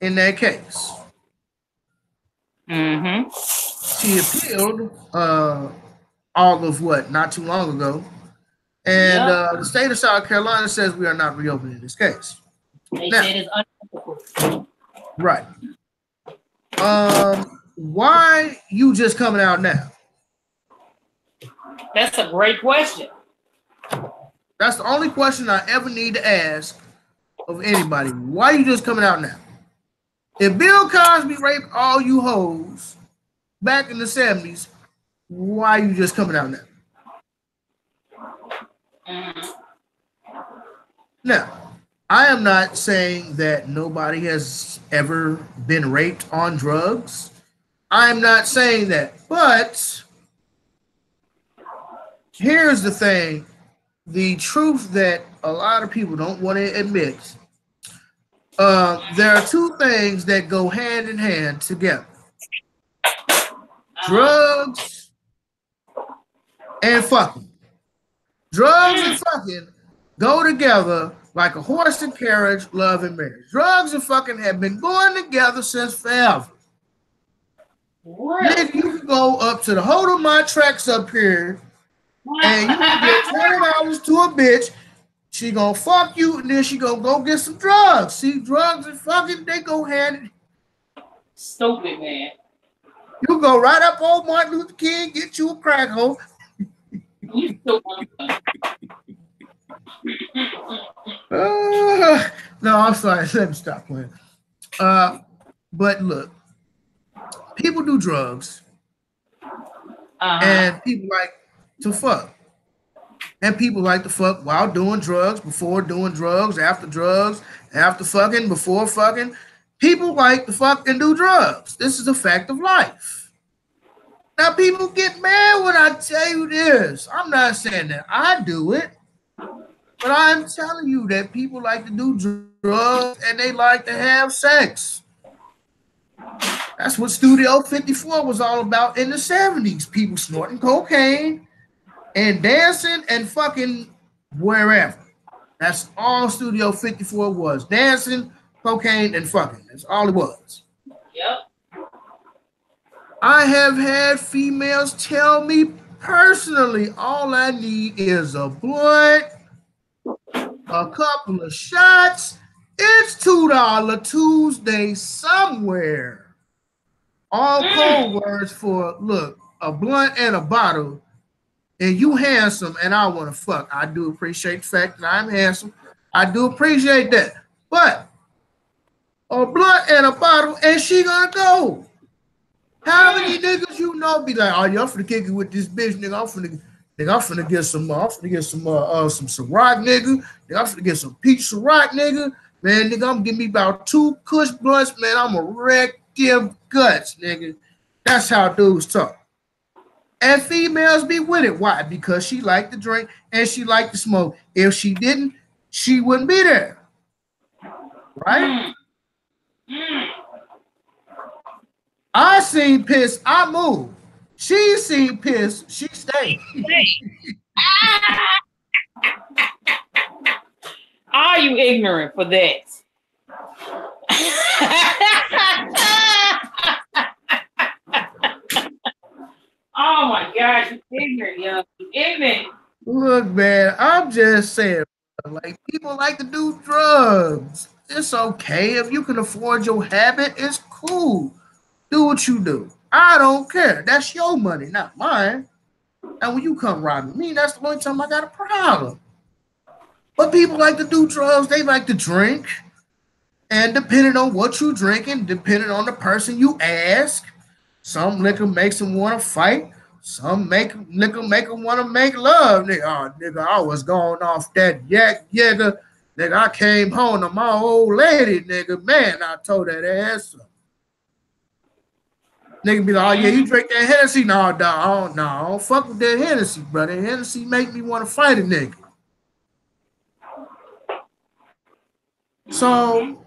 in that case. She appealed all of what, not too long ago. And the state of South Carolina says we are not reopening this case. They said it's unethical. Right. Why you just coming out now? That's a great question. That's the only question I ever need to ask of anybody. Why you just coming out now? If Bill Cosby raped all you hoes back in the 70s, why you just coming out now? Now, I am not saying that nobody has ever been raped on drugs. I'm not saying that. But here's the thing the truth that a lot of people don't want to admit. There are two things that go hand in hand together: drugs and fucking. Drugs and fucking go together like a horse and carriage, love and marriage. Drugs and fucking have been going together since forever. Really? Nigga, you can go up to the hold of my tracks up here and you can get $20 to a bitch. She gonna fuck you and then she gonna go get some drugs. See, drugs and fucking, they go hand in hand. Stupid, man. You go right up on Martin Luther King, get you a crack hole. You stupid. No, I'm sorry. Let me stop playing. But look, people do drugs, and people like to fuck. And people like to fuck while doing drugs, before doing drugs, after fucking, before fucking. People like to fuck and do drugs. This is a fact of life. Now, people get mad when I tell you this. I'm not saying that I do it, but I'm telling you that people like to do drugs and they like to have sex. That's what Studio 54 was all about in the 70s. People snorting cocaine and dancing and fucking wherever. That's all Studio 54 was. Dancing, cocaine, and fucking. That's all it was. Yep. I have had females tell me personally, all I need is a blunt, a couple of shots. It's $2 Tuesday somewhere. All code words for, look, a blunt and a bottle. And you handsome and I want to fuck. I do appreciate the fact that I'm handsome. I do appreciate that. But a blunt and a bottle and she gonna go. How many niggas you know be like, oh, y'all finna kick it with this bitch, nigga. I'm finna get some Ciroc, nigga. I'm finna get some peach Ciroc, nigga. Man, nigga, I'm gonna give me about 2 Kush blunts, man. I'm gonna wreck them guts, nigga. That's how dudes talk. And females be with it. Why? Because she liked to drink and she liked to smoke. If she didn't, she wouldn't be there. Right? I seen piss, I moved. She seen piss, she stayed. Are you ignorant for that? Oh my gosh, you ignorant, young. You ignorant. Look, man, I'm just saying, like, people like to do drugs. It's okay. If you can afford your habit, it's cool. Do what you do. I don't care. That's your money, not mine. And when you come robbing me, that's the only time I got a problem. But people like to do drugs. They like to drink. And depending on what you drinking, depending on the person you ask, some liquor makes them want to fight. Some liquor make them want to make love. Nigga, oh, nigga, I was going off that yak, nigga. Nigga, I came home to my old lady, nigga. Man, I told that ass up. Nigga be like, oh yeah, you drink that Hennessy? No, dog, no, I don't fuck with that Hennessy, brother. Hennessy make me want to fight a nigga. So,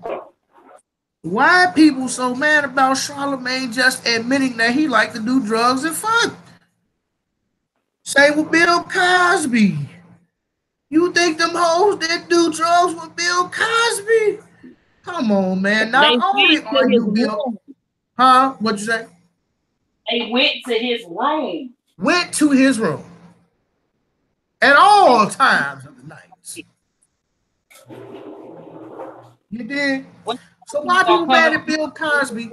why people so mad about Charlamagne just admitting that he like to do drugs and fuck? Same with Bill Cosby. You think them hoes that do drugs with Bill Cosby? Come on, man. Not only are you Bill, huh? What'd you say? They went to his room. Went to his room at all times of the night. You did. So why people mad at Bill Cosby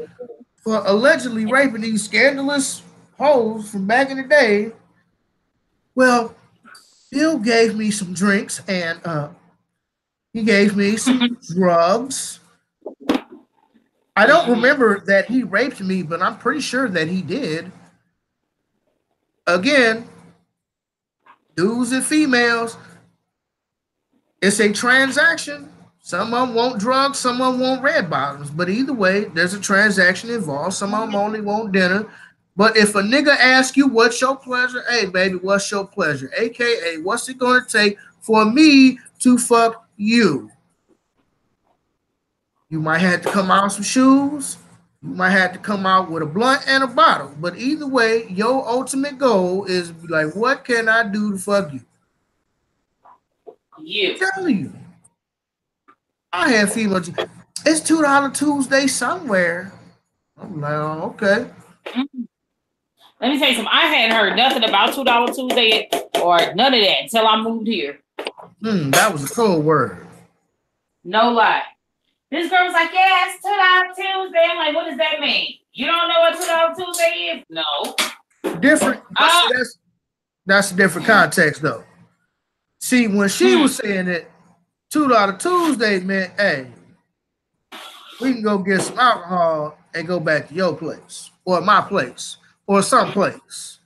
for allegedly raping these scandalous hoes from back in the day? Well, Bill gave me some drinks and he gave me some drugs. I don't remember that he raped me, but I'm pretty sure that he did. Again, dudes and females, it's a transaction. Some of them want drugs, some of them want red bottoms. But either way, there's a transaction involved. Some of them only want dinner. But if a nigga asks you what's your pleasure, hey baby, what's your pleasure? AKA, what's it gonna take for me to fuck you? You might have to come out with some shoes. You might have to come out with a blunt and a bottle. But either way, your ultimate goal is like, what can I do to fuck you? You. I'm telling you. I had females. It's $2 Tuesday somewhere. I'm like, oh, okay. Let me tell you something. I hadn't heard nothing about $2 Tuesday or none of that until I moved here. That was a cold word. No lie. This girl was like, yeah, it's $2 Tuesday. I'm like, what does that mean? You don't know what $2 Tuesday is? No. Different. That's a different context, though. See, when she was saying it, $2 Tuesday meant, hey, we can go get some alcohol and go back to your place or my place or some place.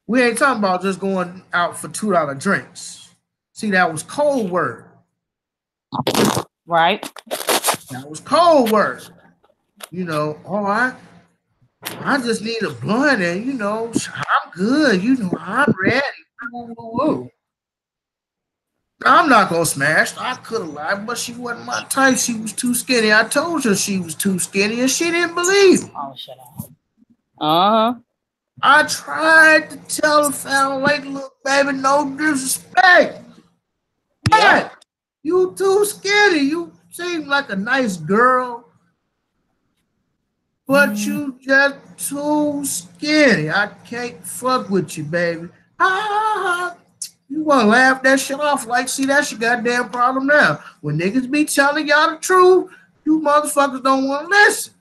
We ain't talking about just going out for $2 drinks. See, that was cold word. Right. That was cold word. You know, I just need a blunt and, you know, I'm good. You know, I'm ready. I'm not going to smash. I could have lied, but she wasn't my type. She was too skinny. I told her she was too skinny and she didn't believe me. Oh, shut up. Uh-huh. I tried to tell the family, like, look, baby, no disrespect. Yeah. But you too skinny. You seem like a nice girl, but you just too skinny. I can't fuck with you, baby. You want to laugh that shit off like, see, that's your goddamn problem now. When niggas be telling y'all the truth, you motherfuckers don't want to listen.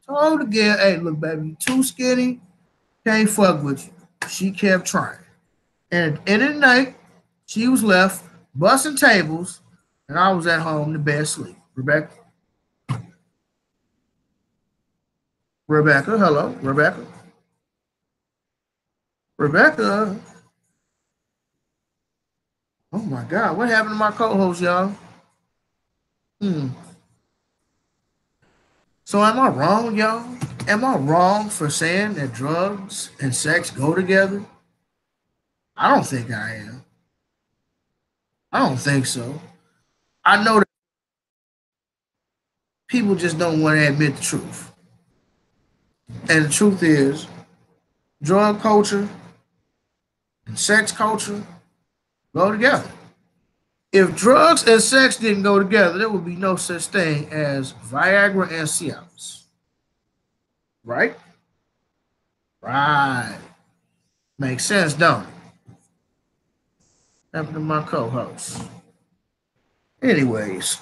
Told again, hey, look, baby, you too skinny. Can't fuck with you. She kept trying. And at the end of the night, she was left busting tables, and I was at home in bed asleep. Rebecca? Rebecca, hello? Rebecca? Rebecca? Oh my God, what happened to my co-host, y'all? So am I wrong, y'all? Am I wrong for saying that drugs and sex go together? I don't think I am. I don't think so. I know that people just don't want to admit the truth. And the truth is, drug culture and sex culture go together. If drugs and sex didn't go together, there would be no such thing as Viagra and Cialis. Right? Right. Makes sense, don't it? Happened to my co-host. Anyways.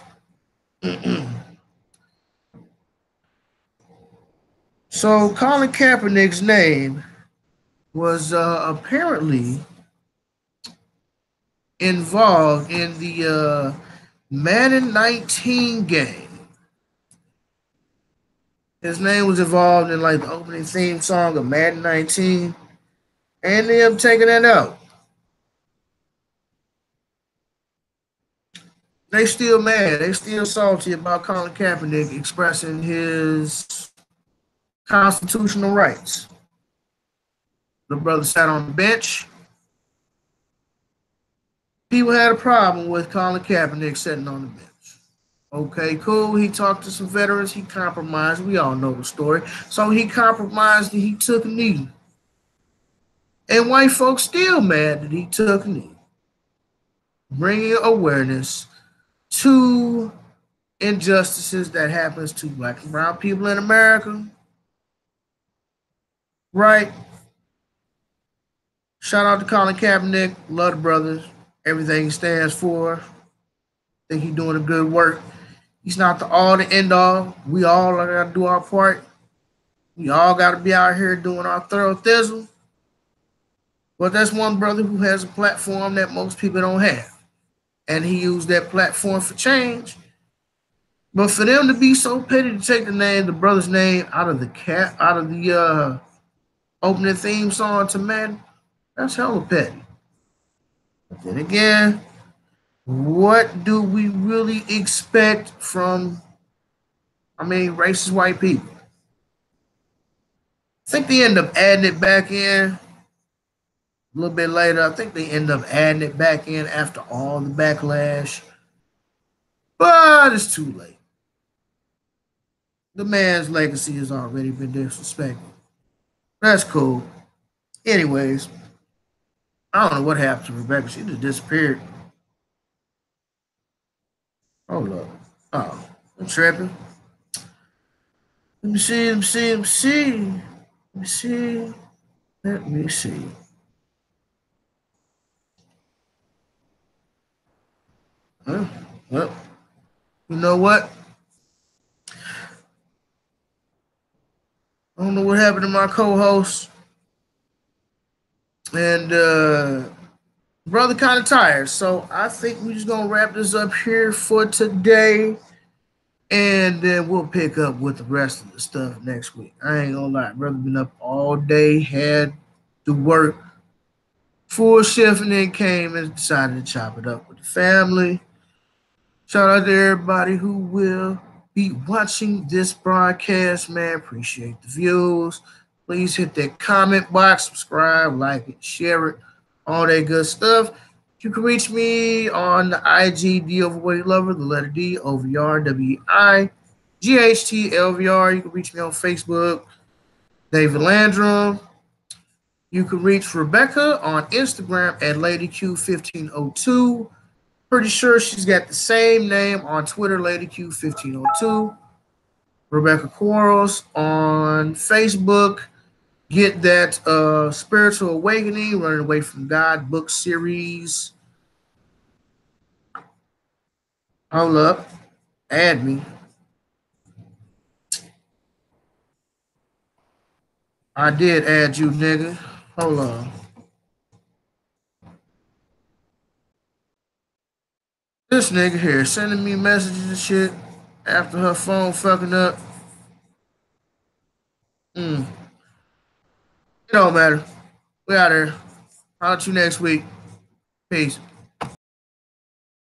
So Colin Kaepernick's name was apparently involved in the Madden 19 game. His name was involved in like the opening theme song of Madden 19, and they ended up taking that out. They still mad. They still salty about Colin Kaepernick expressing his constitutional rights. The brother sat on the bench. People had a problem with Colin Kaepernick sitting on the bench. Okay, cool. He talked to some veterans. He compromised. We all know the story. So he compromised and he took a knee. And white folks still mad that he took a knee. Bringing awareness to injustices that happens to black and brown people in America. Right? Shout out to Colin Kaepernick. Love the brothers. Everything he stands for. Think he's doing a good work. He's not the all the end all. We all got to do our part. We all got to be out here doing our thorough thizzle. But that's one brother who has a platform that most people don't have. And he used that platform for change. But for them to be so petty to take the brother's name out of the opening theme song to Madden, that's hella petty. But then again, what do we really expect from, racist white people? think they end up adding it back in a little bit later. I think they end up adding it back in after all the backlash. But it's too late. The man's legacy has already been disrespected. That's cool. Anyways, I don't know what happened to Rebecca. She just disappeared. Hold up. Oh, I'm tripping. Let me see. Let me see. Let me see. Let me see. Let me see. Well, you know what? I don't know what happened to my co-host. And brother kind of tired. So I think we're just gonna wrap this up here for today. And then we'll pick up with the rest of the stuff next week. I ain't gonna lie, brother been up all day, had to work full shift, and then came and decided to chop it up with the family. Shout out to everybody who will be watching this broadcast, man. Appreciate the views. Please hit that comment box, subscribe, like it, share it, all that good stuff. You can reach me on the IG D Overweight Lover, the letter D OVR WIGHT LVR. You can reach me on Facebook, David Landrum. You can reach Rebecca on Instagram at LadyQ1502. Pretty sure she's got the same name on Twitter, LadyQ1502. Rebecca Quarles on Facebook. Get that Spiritual Awakening, Running Away from God book series. Hold up. Add me. I did add you, nigga. Hold on. This nigga here sending me messages and shit after her phone fucking up. It don't matter. We out here. I'll see you next week. Peace.